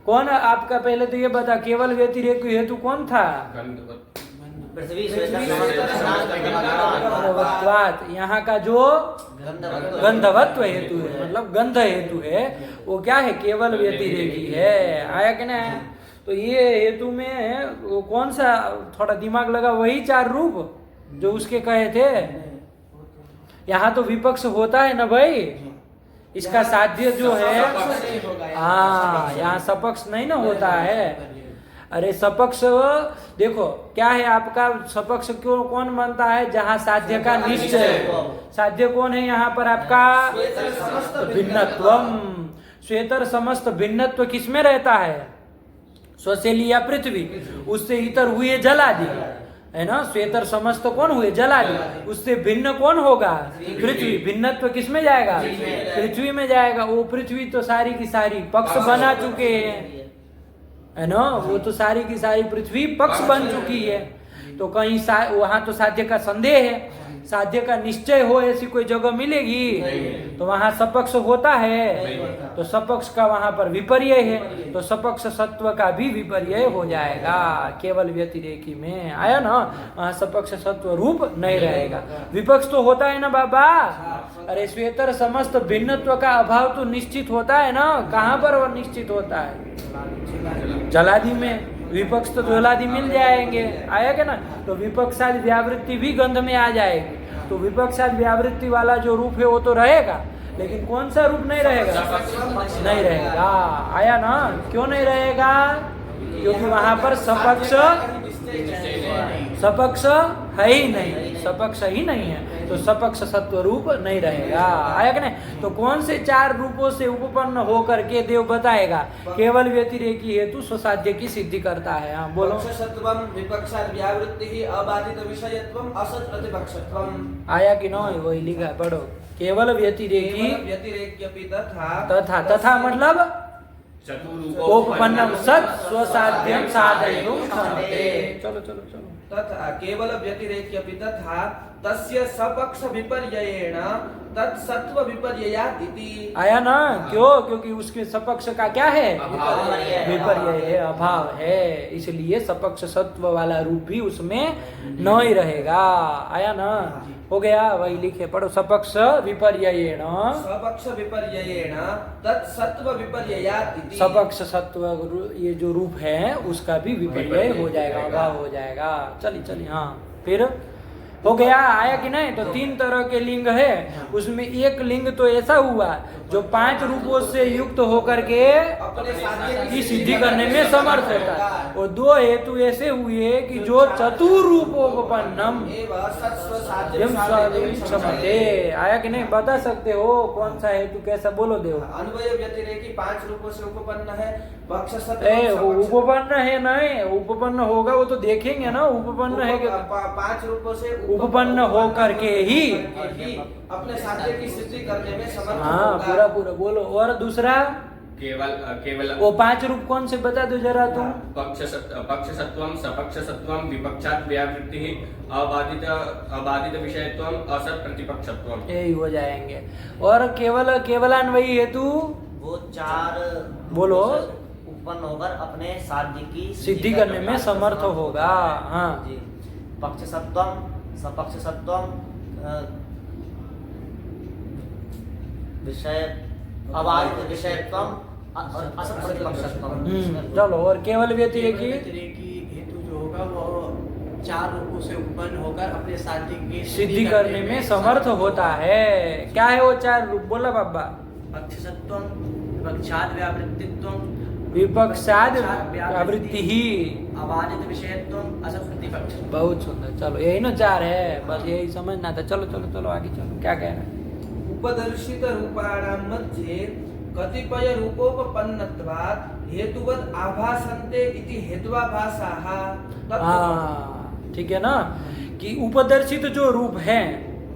कौन आपका? पहले तो ये बता, केवल व्यतिरेकी हेतु कौन था? यहाँ का जो गंधवत्व हेतु है, मतलब गंध हेतु है, वो क्या है? केवल व्यतिरेकी है। आया कि नहीं? तो ये हेतु में वो कौन सा थोड़ा दिमाग लगा? वही 4 रूप जो उसके कहे थे। यहाँ तो विपक्ष होता है ना भाई, इसका साध्य जो है, हाँ, यहाँ सपक्ष नहीं ना होता है। अरे सपक्ष देखो क्या है आपका? सपक्ष क्यों कौन बनता है? जहाँ साध्य का निश्चय। साध्य कौन है यहाँ पर आपका? भिन्नत्वम। श्वेतर समस्त भिन्नत्व किसमें रहता है? स्व से लिया पृथ्वी, उससे इतर हुए जल आदि, है ना? श्वेतर समस्त कौन हुए? जल आदि। उससे भिन्न कौन होगा? पृथ्वी। भिन्नत्व किसमें जाएगा? पृथ्वी में जाएगा। वो पृथ्वी तो सारी की सारी पक्ष बना चुके हैं, है ना? वो तो सारी की सारी पृथ्वी पक्ष बन चुकी है। तो कहीं वहां तो साध्य का संदेह है, साध्य का निश्चय हो ऐसी कोई जगह मिलेगी? तो वहां सपक्ष होता है, तो सपक्ष का वहां पर विपर्यय है, तो सपक्ष सत्व का भी विपर्यय हो जाएगा। केवल व्यतिरेकी में आया ना? वहां सपक्ष सत्व रूप नहीं रहेगा। विपक्ष तो होता है ना बाबा? अरे श्वेतर समस्त भिन्नत्व का अभाव तो निश्चित होता है ना? कहाँ पर वो निश्चित होता है? जलादि में। विपक्ष तो जलादि मिल जाएंगे। आया क्या ना? तो विपक्षाद व्यावृत्ति भी गंध में आ जाएगी। तो विपक्षाद व्यावृत्ति वाला जो रूप है वो तो रहेगा, लेकिन कौन सा रूप नहीं रहेगा? नहीं रहेगा। आया ना? क्यों नहीं रहेगा? क्योंकि वहां पर सपक्ष है ही नहीं, सपक्ष ही नहीं है, तो सपक्ष सत्व रूप नहीं रहेगा। आया कि नहीं? तो कौन से चार रूपों से उपपन्न होकर के देव बताएगा? केवल व्यतिरेकी हेतु स्वसाध्य की सिद्धि करता है। हाँ बोलो। पक्षसत्वम विपक्षाद व्यावृत्ति अबाधित विषयत्वम असत प्रतिपक्षत्वम। आया कि नहीं? वही लिखा, पढ़ो। केवल व्यतिरेकी व्यतिरेक्यपि तथा मतलब उपपन्नम सत् स्वसाध्यम साधयितुं क्षमते। चलो चलो चलो। तथा केवल व्यतिरेक्यपि तथा तस्य सपक्ष विपर्ययेण तत्सत्व विपर्ययात् इति। आया ना? क्यों? क्योंकि उसके सपक्ष का क्या है? विपर्यय है, अभाव है, इसलिए सपक्ष सत्व वाला रूप भी उसमें नहीं रहेगा। आया ना? हो गया? वही लिखे, पढ़ो। सपक्ष विपर्ययेण तत्सत्व विपर्ययात् इति। सपक्ष सत्व ये जो रूप है उसका भी विपर्यय हो जाएगा, अभाव हो जाएगा। चलिए चलिए। हाँ फिर हो गया। आया कि नहीं? तो तीन तरह के लिंग है, उसमें एक लिंग तो ऐसा हुआ जो 5 रूपों से युक्त होकर के की सिद्धि करने में समर्थ होता है, और 2 हेतु ऐसे हुए कि जो चतुरूपोपन्नम क्षमते। आया कि नहीं? बता सकते हो कौन सा हेतु कैसा? बोलो देव। अन्वय व्यतिरेकी 5 रूपों से उपपन्न है। पक्ष उपपन्न है नहीं, उपपन्न होगा वो तो देखेंगे ना। उपपन्न है 5 रूपों से उपपन्न होकर के ही अपने साध्य की सिद्धि करने में समर्थ। हाँ पूरा पूरा बोलो। और दूसरा केवल वो 5 रूप कौन से बता दो जरा तुम। पक्षसत्वम सपक्षसत्वम विपक्षात् व्यावृत्ति अबाधित विषयत्वम असत प्रतिपक्षत्वम। यही हो जाएंगे। और केवलान्वयी हेतु वो 4 बोलो उत्पन्न होकर अपने साध्य की सिद्धि करने में समर्थ होगा। हाँ जी। पक्षसत्वम सपक्षसत्वम विषय अबाधित विषयत्वम असत प्रतिपक्षत्वम। चलो। और केवल व्यतिरेकी हेतु जो होगा वो 4 रूपों से उत्पन्न होकर अपने साध्य की सिद्धि करने में समर्थ होता है। क्या है वो 4 रूप? बोला बाबा। पक्षसत्वम विपक्षाद व्यावृत्तित्वम विपक्षाद व्यावृत्ति ही अबाधित विषयत्वम असत प्रतिपक्ष। बहुत सुंदर। चलो यही ना 4 है, बस यही समझना था। चलो चलो चलो आगे चलो। क्या कह रहे हैं? उपदर्शित रूपाणां मध्ये कतिपय रूपोपपन्नत्वात् हेतुवत् आभासन्ते इति हेत्वाभासाः। हाँ ठीक है ना, कि उपदर्शित जो रूप है,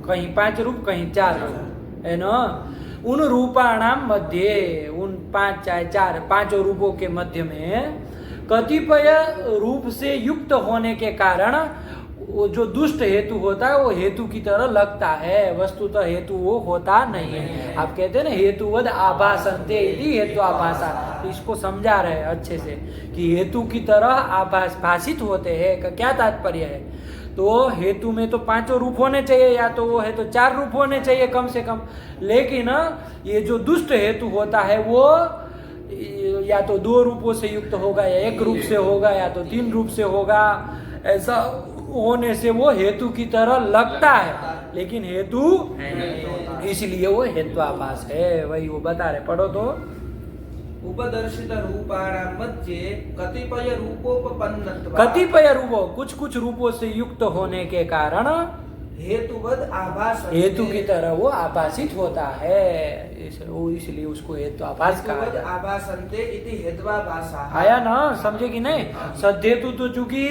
कहीं 5 रूप कहीं 4 रूप है ना, उन रूपाणाम मध्य, उन 5 चाहे 4 5 रूपों के मध्य में कतिपय रूप से युक्त होने के कारण वो जो दुष्ट हेतु होता है वो हेतु की तरह लगता है, वस्तुतः हेतु वो होता नहीं है। आप कहते हैं ना हेतुवद आभासन्ते इति हेतु आभासा, तो इसको समझा रहे हैं अच्छे से कि हेतु की तरह आभास भाषित होते हैं। क्या तात्पर्य है? तो हेतु में तो 5 रूप होने चाहिए, या तो वो है तो 4 रूप होने चाहिए कम से कम, लेकिन ये जो दुष्ट हेतु होता है वो या तो 2 रूपों से युक्त होगा, या 1 रूप से होगा, या तो 3 रूप से होगा। ऐसा होने से वो हेतु की तरह लगता है, लेकिन हेतु इसलिए वो हेत्वाभास है। वही वो बता रहे, पढ़ो तो। उपदर्शित रूपाणां मध्ये कतिपय रूपोपपन्नत्वात्, कतिपय रूपों कुछ रूपों से युक्त होने के कारण हेतुवद आभास, हेतु की तरह वो आभासित होता है, इसलिए उसको हेतु आभास कहा हेतुवद जाता है। आभासन्ते इति हेत्वाभासा। आया ना? समझे कि नहीं? सद्धेतु तो चूंकि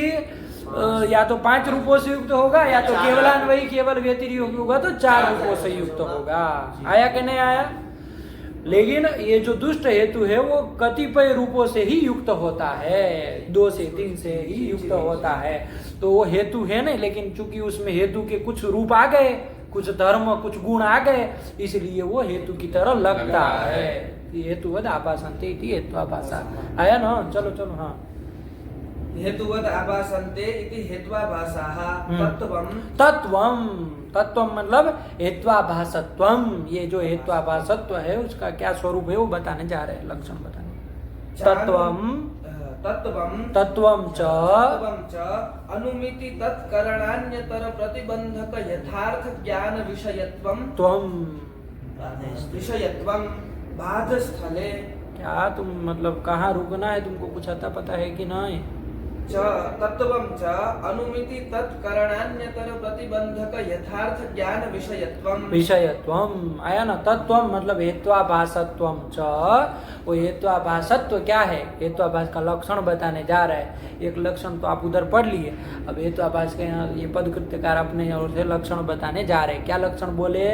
या तो 5 रूपों से युक्त होगा, या तो केवलान्वयी केवल व्यतिरेकी होगा तो 4 रूपों से युक्त होगा। आया कि नहीं आया? लेकिन ये जो दुष्ट हेतु है वो कतिपय रूपों से ही युक्त होता है, 2 से 3 से ही युक्त होता है। तो वो हेतु है नहीं, लेकिन चूंकि उसमें हेतु के कुछ रूप आ गए, कुछ धर्म कुछ गुण आ गए, इसलिए वो हेतु की तरह लगता है। हेतुवद आभासन्ते इति हेत्वाभासा। आया ना? चलो चलो। हाँ, हेतुवद आभासन्ते इति हेत्वाभासाः। तत्वम मतलब हेत्वाभासत्वम। ये जो हेत्वाभासत्व है उसका क्या स्वरूप है वो बताने जा रहे हैं, लक्षण बताने। तत्वम च अनुमिति तत्करणान्यतर प्रतिबंधक यथार्थ ज्ञान विषयत्वम। विषयत्वं बाधस्थले क्या तुम मतलब कहाँ रुकना है, तुमको कुछ आता पता है कि नहीं? च तत्त्वं च अनुमिति तत्करणान्यतर प्रतिबंधक यथार्थ ज्ञान विषयत्वं विषयत्वम आया ना, तत्वम मतलब हेत्वाभासत्वम च, वो हेत्वाभासत्व क्या है? हेत्वाभास का लक्षण बताने जा रहा है। एक लक्षण तो आप उधर पढ़ लिए, अब हेत्वाभास के यहाँ ये पदकृत्यकार अपने ओर से लक्षण बताने जा रहे हैं। क्या लक्षण बोले?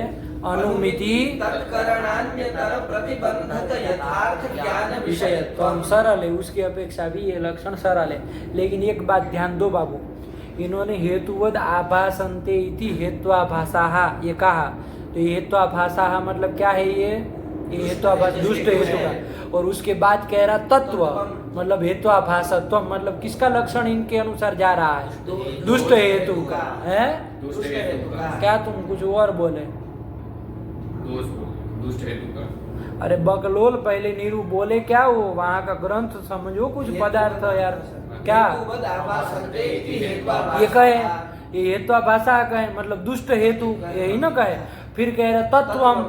अनुमिति तत्करणान्यतर प्रतिबंधक यथार्थ ज्ञान विषयत्वम, सरल है, उसकी अपेक्षा भी ये लक्षण सरल है। लेकिन एक बात ध्यान दो बाबू, इन्होंने हेतुवद आभासन्ते इति हेत्वाभासाः ये कहा, तो ये हेत्वाभासाः मतलब क्या है? ये हेत्वाभास दुष्ट हेतु का, और उसके बाद कह रहा तत्व मतलब हेत्वाभासत्व मतलब किसका लक्षण इनके अनुसार जा रहा है? दुष्ट हेतु का है। दुष्ट हेतु का। क्या तुम कुछ और बोले? दुष्ट हेतु का। अरे बकलोल, पहले नीरू बोले क्या? वो वहाँ का ग्रंथ समझो, कुछ पदार्थ यार। क्या हेतुवद आभासन्ते इति हेत्वाभासः। ये कहे? ये हेत्वाभाषा कहे मतलब दुष्ट हेतु, यही ना कहे। फिर कह रहे तत्वम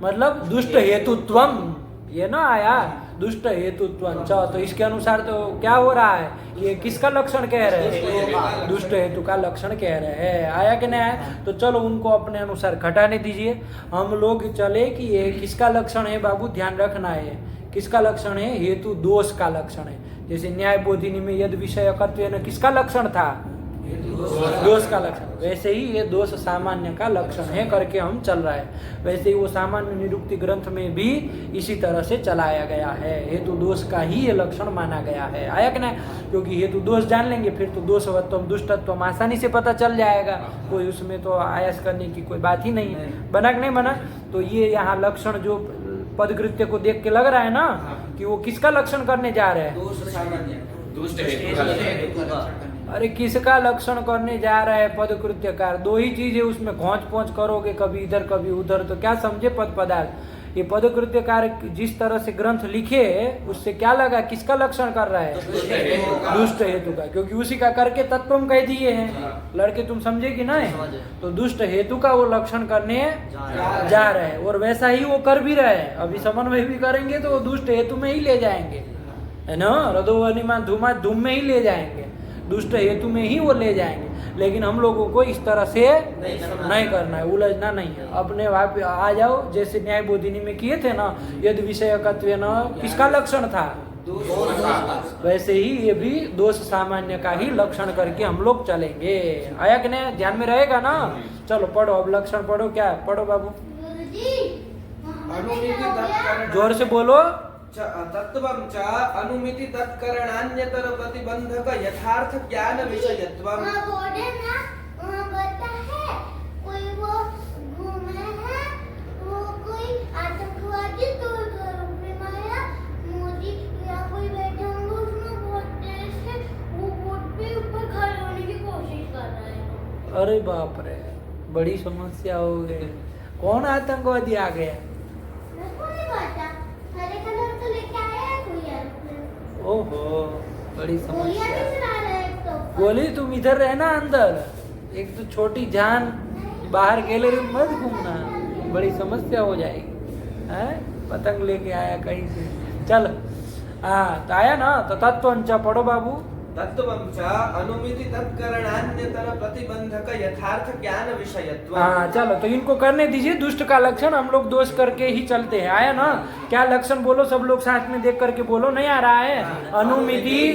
मतलब दुष्ट हेतुत्वम, ये ना आया दुष्ट हेतुत्वं च, तो इसके अनुसार तो क्या हो रहा है? ये किसका लक्षण कह रहे हैं? दुष्ट हेतु का लक्षण कह रहे हैं। आया कि नहीं आया? तो चलो उनको अपने अनुसार घटाने दीजिए। हम लोग चले कि ये किसका लक्षण है बाबू, ध्यान रखना है। किसका लक्षण है? हेतु दोष का लक्षण है। जैसे न्याय बोधिनी में यद विषयकत्वेन किसका लक्षण था? दोष का लक्षण। वैसे ही ये दोष सामान्य का लक्षण है करके हम चल रहा है। वैसे ही वो सामान्य निरुक्ति ग्रंथ में भी इसी तरह से चलाया गया है। हेतु दोष का ही ये लक्षण माना गया है। आया कि नहीं? क्योंकि हेतु दोष जान लेंगे फिर तो दोषवत्व दुष्टत्व आसानी से पता चल जाएगा। कोई उसमें तो आयास करने की कोई बात ही नहीं है। बना कि नहीं बना? तो ये यहाँ लक्षण जो पदकृत्य को देख के लग रहा है ना कि वो किसका लक्षण करने जा रहे हैं? दोष सामान्य दुष्ट हेतु का। अरे किसका लक्षण करने जा रहा है पदकृत्यकार? दो ही चीज है उसमें, घोंच पोंच करोगे कभी इधर कभी उधर तो क्या समझे पद पदार्थ। ये पदकृत्यकार जिस तरह से ग्रंथ लिखे उससे क्या लगा किसका लक्षण कर रहा है? दुष्ट हेतु का, क्योंकि उसी का करके तत्वम कह दिए हैं। लड़के तुम समझे कि नहीं? तो दुष्ट हेतु का वो लक्षण करने जा रहे हैं और वैसा ही वो कर भी रहे हैं। अभी समन्वय भी करेंगे तो वो दुष्ट हेतु में ही ले जाएंगे, है ना? रदोवनिमान धूमा धूम में ही ले जाएंगे, दुष्ट हेतु में ही वो ले जाएंगे। लेकिन हम लोगों को इस तरह से नहीं करना है, उलझना नहीं है। अपने वहाँ पे आ जाओ, जैसे न्याय बोधिनी में किए थे ना, यद विषयकत्वेन किसका लक्षण था? वैसे ही ये भी दोष सामान्य का ही लक्षण करके हम लोग चलेंगे। आया कि नहीं? ध्यान में रहेगा ना? चलो पढ़ो, अब लक्षण पढ़ो। क्या पढ़ो बाबू? जोर से बोलो। तत्त्वं च अनुमिति तत्करणान्यतर प्रतिबंधक यथार्थ ज्ञान विषयत्वं। बोर्डे ना वहाँ बता है कोई वो घूमे है, वो कोई आतंकवादी तो घरों में मारा, मोदी या कोई बैठे होंगे उसमें बहुत तेज से वो बोर्ड पे ऊपर खड़े होने की कोशिश कर रहे हैं। अरे बाप रे, बड़ी समस्या हो गई। कौन आतंकवादी आ गया? मुझको नहीं पता, हरे कलर तो लेके आया है कोई यार। ओहो, बड़ी गोलियां समस्या। भी चला रहे हैं तो। गोली तुम इधर रहना अंदर, एक तो छोटी जान, बाहर गैलरी में मत घूमना, बड़ी समस्या हो जाएगी। हैं? पतंग लेके आया कहीं से। चल हाँ, तो आया ना? तो तत्वंच पढ़ो बाबू। तत्त्वं च अनुमिति तत्करणान्यतर प्रतिबंधक यथार्थ ज्ञान विषयत्वं। हाँ चलो, तो इनको करने दीजिए। दुष्ट का लक्षण हम लोग दोष करके ही चलते हैं। आया ना? क्या लक्षण बोलो, सब लोग साथ में देख करके बोलो। नहीं आ रहा है? अनुमिति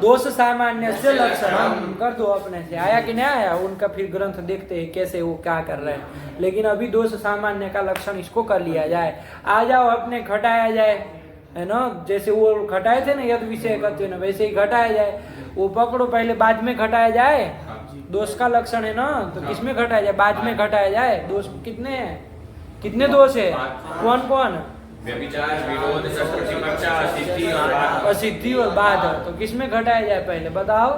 दोष सामान्य से लक्षण कर दो अपने से। आया कि नहीं आया? उनका फिर ग्रंथ देखते हैं कैसे वो क्या कर रहे हैं। लेकिन अभी दोष सामान्य का लक्षण इसको कर लिया जाए। आ जाओ अपने घटाया जाए, है ना? जैसे वो घटाए थे ना यद विषयकत्वेन, वैसे ही घटाया जाए। वो पकड़ो, पहले बाद में घटाया जाए। दोष का लक्षण है ना, तो किसमें घटाया जाए? बाद में घटाया जाए। दोष कितने हैं? कितने दोष है? कौन कौन? व्यभिचार, विरोध, प्रतिपक्षा, असिद्धि और बाध। असिद्धि और बाध। तो किसमें घटाया जाए पहले बताओ?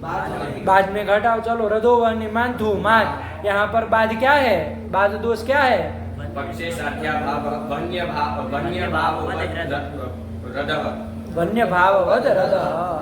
बाद में घटाओ। चलो, रदोवनिमान धूमाद, यहाँ पर बाध क्या है? बाध दोष क्या है? पक्षे साध्याभाव, वन्य भाव, रदः। वन्य भाववद रद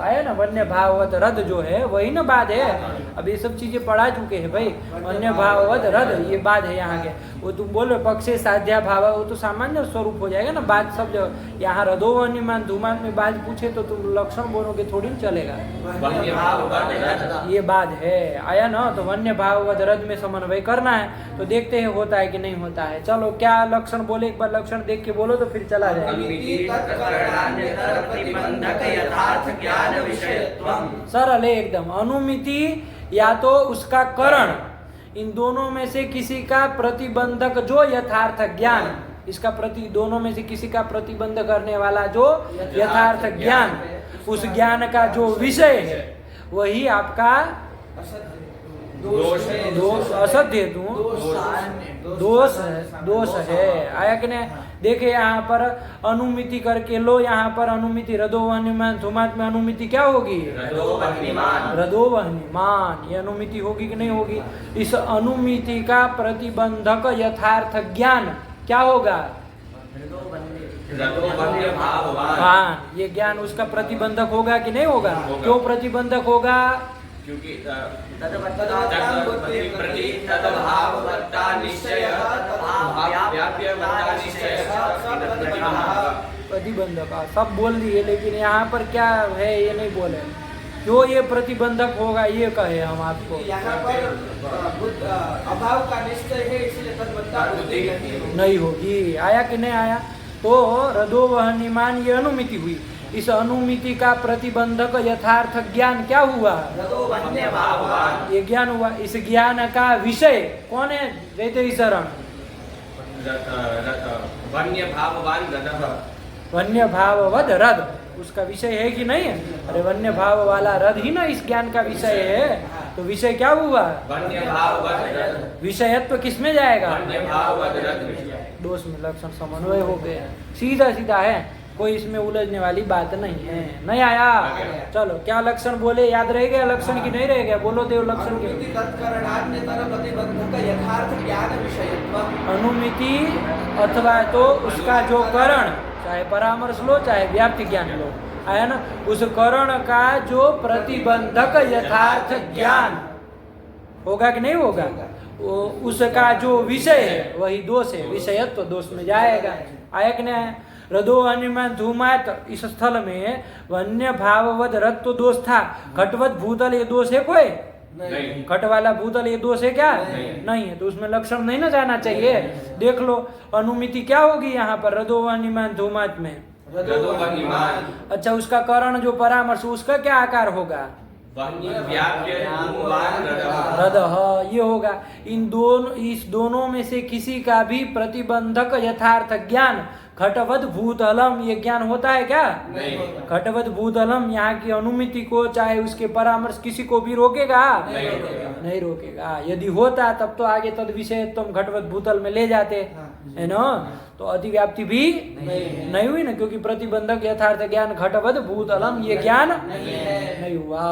आया ना, वन्य भाववद रद जो है वही ना बाद है। अब ये सब चीजें पढ़ा चुके हैं भाई। वन्य भाववद रद ये बाद है यहाँ के। वो तुम बोल रहे पक्षे साध्या भाव, वो तो सामान्य स्वरूप हो जाएगा ना बाद सब जगह। यहाँ रदो वन्यमान धूमान में बाद पूछे तो तुम लक्षण बोलोगे थोड़ी ना चलेगा। वन्य भाववद रद ये बाद है आया ना। तो वन्य भाववद रद में समन्वय करना है। तो देखते हैं होता है कि नहीं होता है। चलो क्या लक्षण बोले, एक बार लक्षण देख के बोलो तो फिर चला जाए। अनुमिति तत्करणान्यतर प्रतिबंधक यथार्थ ज्ञान विषयत्वम्। सरल है एकदम। अनुमिति या तो उसका करण, इन दोनों में से किसी का प्रतिबंधक जो यथार्थ ज्ञान, इसका दोनों में से किसी का प्रतिबंध करने वाला जो यथार्थ ज्ञान, उस ज्ञान का जो विषय है वही आपका दोष असद हेतु दोष है आया कि नहीं। देखे यहाँ पर अनुमिति करके लो, यहाँ पर अनुमिति रदो वन्यमान धूमात में अनुमिति क्या होगी? रदो वन्यमान। ये अनुमिति होगी कि नहीं होगी? इस अनुमिति का प्रतिबंधक यथार्थ ज्ञान क्या होगा? हाँ, ये ज्ञान उसका प्रतिबंधक होगा कि नहीं होगा? क्यों प्रतिबंधक होगा? क्योंकि प्रतिबंधक सब बोल दिए, लेकिन यहाँ पर क्या है ये नहीं बोले। क्यों ये प्रतिबंधक होगा ये कहे हम आपको। यहाँ पर अभाव का निश्चय है, इसलिए तद्वत्ता बुद्धि नहीं होगी। आया कि नहीं आया? तो रदो वहनिमान ये अनुमिति हुई। इस अनुमिति का प्रतिबंधक यथार्थ ज्ञान क्या हुआ? ये ज्ञान हुआ। इस ज्ञान का विषय कौन है? रहते शरण वन्य भाववान रदः। वन्य भाववद रद उसका विषय है कि नहीं है? अरे वन्य भाव वाला रद ही ना इस ज्ञान का विषय है। तो विषय क्या हुआ? वन्य भाववद रद। विषयत्व किसमें जाएगा? वन्य भाववद रद। दोष में लक्षण समन्वय हो गया। सीधा सीधा है, कोई इसमें उलझने वाली बात नहीं है। नहीं आया? चलो क्या लक्षण बोले, याद रह गया लक्षण की नहीं रह गया? बोलो देव लक्षण के। अनुमिति तत्करणान्यतर प्रतिबंधक यथार्थ ज्ञान विषयत्वम्। अनुमिति अथवा तो उसका जो करण, चाहे परामर्श लो चाहे व्याप्ति ज्ञान लो, आया ना, उस करण का जो प्रतिबंधक यथार्थ ज्ञान होगा कि नहीं होगा? उसका जो विषय है वही दोष है, विषयत्व तो दोष में जाएगा। आया कि नहीं? रदो वन्यमान धूमात इस स्थल में वन्य भाववद रद तो दोष था। घटवत भूतल ये दोष है कोई? नहीं। घट वाला भूतल ये दोष है क्या? नहीं है। तो उसमें लक्षण नहीं ना जाना चाहिए। देख लो अनुमिति क्या होगी यहाँ पर रदो वन्यमान धूमात में? रदो वन्यमान। अच्छा, उसका करण जो परामर्श उसका क्या आकार होगा? वन्य व्याप्य धूमवान रदः। रदः ये होगा। इस दोनों में से किसी का भी प्रतिबंधक यथार्थ ज्ञान घटवद भूतलम ये ज्ञान होता है क्या? नहीं। घटवद भूतलम यहाँ की अनुमिति को चाहे उसके परामर्श किसी को भी रोकेगा? नहीं रोकेगा। यदि होता तब तो आगे तद विषय तुम घटवद भूतल में ले जाते, है ना? तो अतिव्याप्ति भी नहीं हुई ना, क्योंकि प्रतिबंधक यथार्थ ज्ञान घटवद भूतलम ये ज्ञान नहीं हुआ,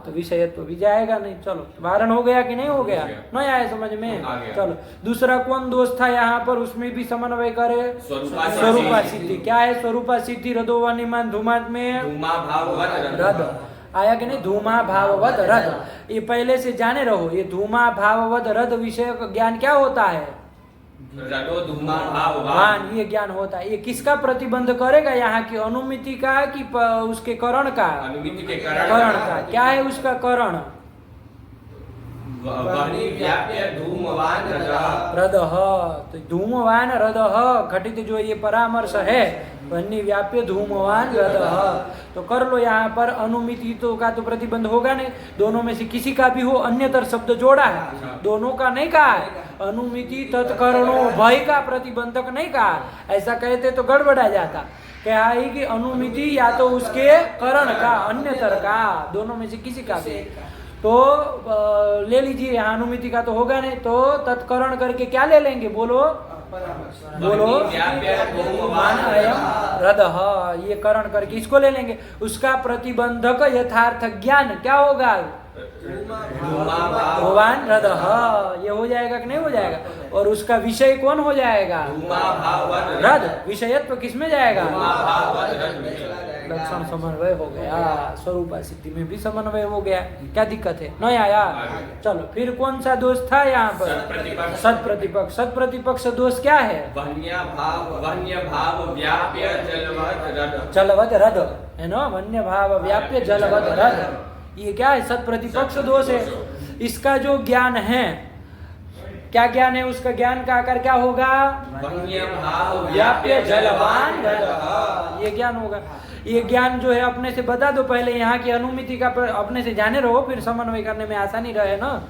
तो विषयत्व भी जाएगा नहीं। चलो वारण हो गया कि नहीं हो गया? नहीं आया समझ में? चलो दूसरा कौन दोष था यहाँ पर, उसमें भी समन्वय करे। स्वरूपा सिद्धि। क्या है स्वरूपा सिद्धि? रदो वन्यमान धूमात में धूमा भाववद रद आया कि नहीं? धूमा भाववद रद ये पहले से जाने रहो। ये धूमा भाववद रद विषय का ज्ञान क्या होता है? रदो धूमा भाववान। ये ज्ञान होता है। ये किसका प्रतिबंध करेगा? यहाँ की अनुमिति का कि उसके करण का? अनुमिति के करण का। क्या है उसका करण? वन्य व्याप्य धूमवान रदः। रदः। तो धूमवान रदः घटित जो ये परामर्श है वन्य व्याप्य धूमवान रदः। तो कर लो यहाँ पर अनुमिति तो का तो प्रतिबंध होगा नहीं। दोनों में से किसी का भी हो, अन्यतर शब्द जोड़ा है, दोनों का नहीं कहा है। अनुमिति तत्करणों भय का प्रतिबंधक नहीं कहा। ऐसा कहते तो गड़बड़ा जाता। क्या है कि अनुमिति या तो उसके करण का अन्यतर का, दोनों में से किसी का भी। तो ले लीजिए यहाँ अनुमिति का तो होगा नहीं, तो तत्करण करके क्या ले लेंगे? बोलो बोलो। मान अयम रदः ये करण करके इसको ले लेंगे। उसका प्रतिबंधक यथार्थ ज्ञान क्या होगा? भगवान रदः ये हो जाएगा कि नहीं हो जाएगा? और उसका विषय कौन हो जाएगा? रद। विषयत्व किसमें जाएगा? लक्षण समन्वय हो गया, स्वरूपा सिद्धि में भी समन्वय हो गया, क्या दिक्कत है? नहीं आया? चलो फिर कौन सा दोष था यहाँ पर? सत्प्रतिपक्ष। सत्प्रतिपक्ष। सत्प्रतिपक्ष दोष क्या है? वन्य भाव व्याप्य जलवत् रद। जलवद रद है ना, वन्य भाव व्याप्य जलवद रद, ये क्या है? सत्प्रतिपक्ष दोष है। इसका जो ज्ञान है, क्या ज्ञान है उसका? ज्ञान का आकार क्या होगा? वन्य भाव व्याप्य जलवान रद, ये ज्ञान होगा। ये ज्ञान जो है अपने से बता दो पहले, यहाँ की अनुमिति का अपने से जाने रहो, फिर समन्वय करने में आसानी रहे ना।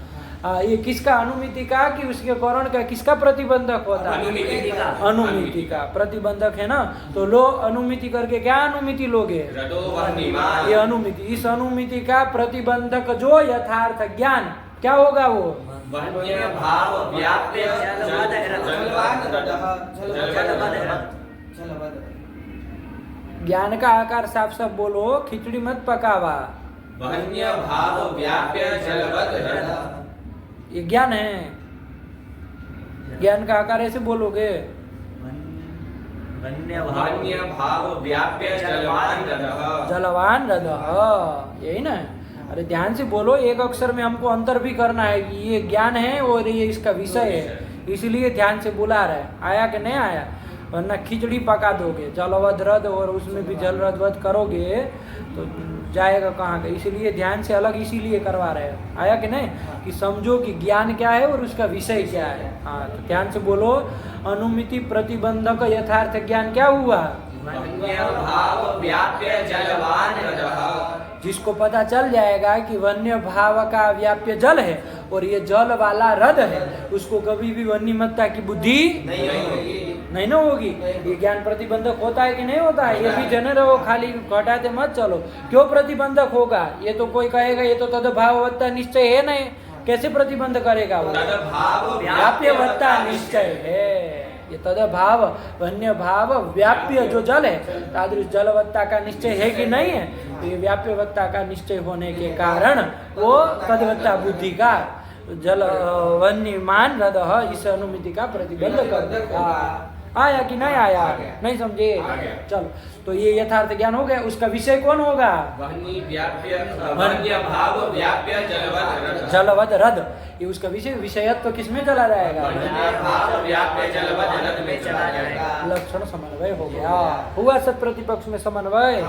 ये किसका? अनुमिति का कि उसके करण का? किसका प्रतिबंधक होता है? अनुमिति का। अनुमिति का प्रतिबंधक है ना। तो लो अनुमिति करके क्या अनुमिति लोगे? रदो वह्निमान। ये अनुमिति, इस अनुमिति का प्रतिबंधक जो यथार्थ ज्ञान क्या होगा? वो वन्य भाव व्याप्य जलवत् जलवद। ज्ञान का आकार साफ साफ बोलो, खिचड़ी मत पकावा। वन्य भाव व्याप्य जलवत् रद। ये ज्ञान है। ज्ञान का आकार ऐसे बोलोगे, वन्य वन्य भाव व्याप्य जलवान रदः। जलवान रद, यही ना। अरे ध्यान से बोलो, एक अक्षर में हमको अंतर भी करना है कि ये ज्ञान है और ये इसका विषय है, इसलिए ध्यान से बुला रहा है। आया कि नहीं आया? वरना खिचड़ी पका दोगे जलवद रद और उसमें भी जल रद वध करोगे तो जाएगा कहाँ का? इसलिए ध्यान से अलग इसीलिए करवा रहे हैं। आया कि नहीं? कि समझो कि ज्ञान क्या है और उसका विषय क्या है। हाँ, तो ध्यान से बोलो, अनुमिति प्रतिबंधक यथार्थ ज्ञान क्या हुआ? वन्य भाव व्याप्य जलवान रदः। जिसको पता चल जाएगा कि वन्य भाव का व्याप्य जल है और ये जल वाला रद है, उसको कभी भी वन्यमत्ता की बुद्धि नहीं ना होगी। ये ज्ञान प्रतिबंधक होता है कि नहीं होता है? ये भी जने रहो, खाली घटाते मत चलो। क्यों प्रतिबंधक होगा? ये तो कोई कहेगा ये तो तदभाववत्ता निश्चय है नहीं, कैसे प्रतिबंध करेगा वो? तदभाव व्याप्यवत्ता निश्चय है। ये तदभाव वन्य भाव व्याप्य जो जल है, तादृश जलवत्ता का निश्चय है कि नहीं है? तो ये व्याप्यवत्ता का निश्चय होने के कारण वो तदवत्ता बुद्धि का जल वन्यमान रदः इस अनुमिति का प्रतिबंध कर देगा। आया कि नहीं आया? नहीं समझे? चलो, तो ये यथार्थ ज्ञान हो गया। उसका विषय कौन होगा? वन्य भाव व्याप्य जलवत् रद। जलवद रद, ये उसका विषय। विषयत्व तो किसमें चला जाएगा? वन्य भाव व्याप्य जलवत् रद में चला जाएगा। लक्षण समन्वय हो गया। हुआ सत प्रतिपक्ष में समन्वय कि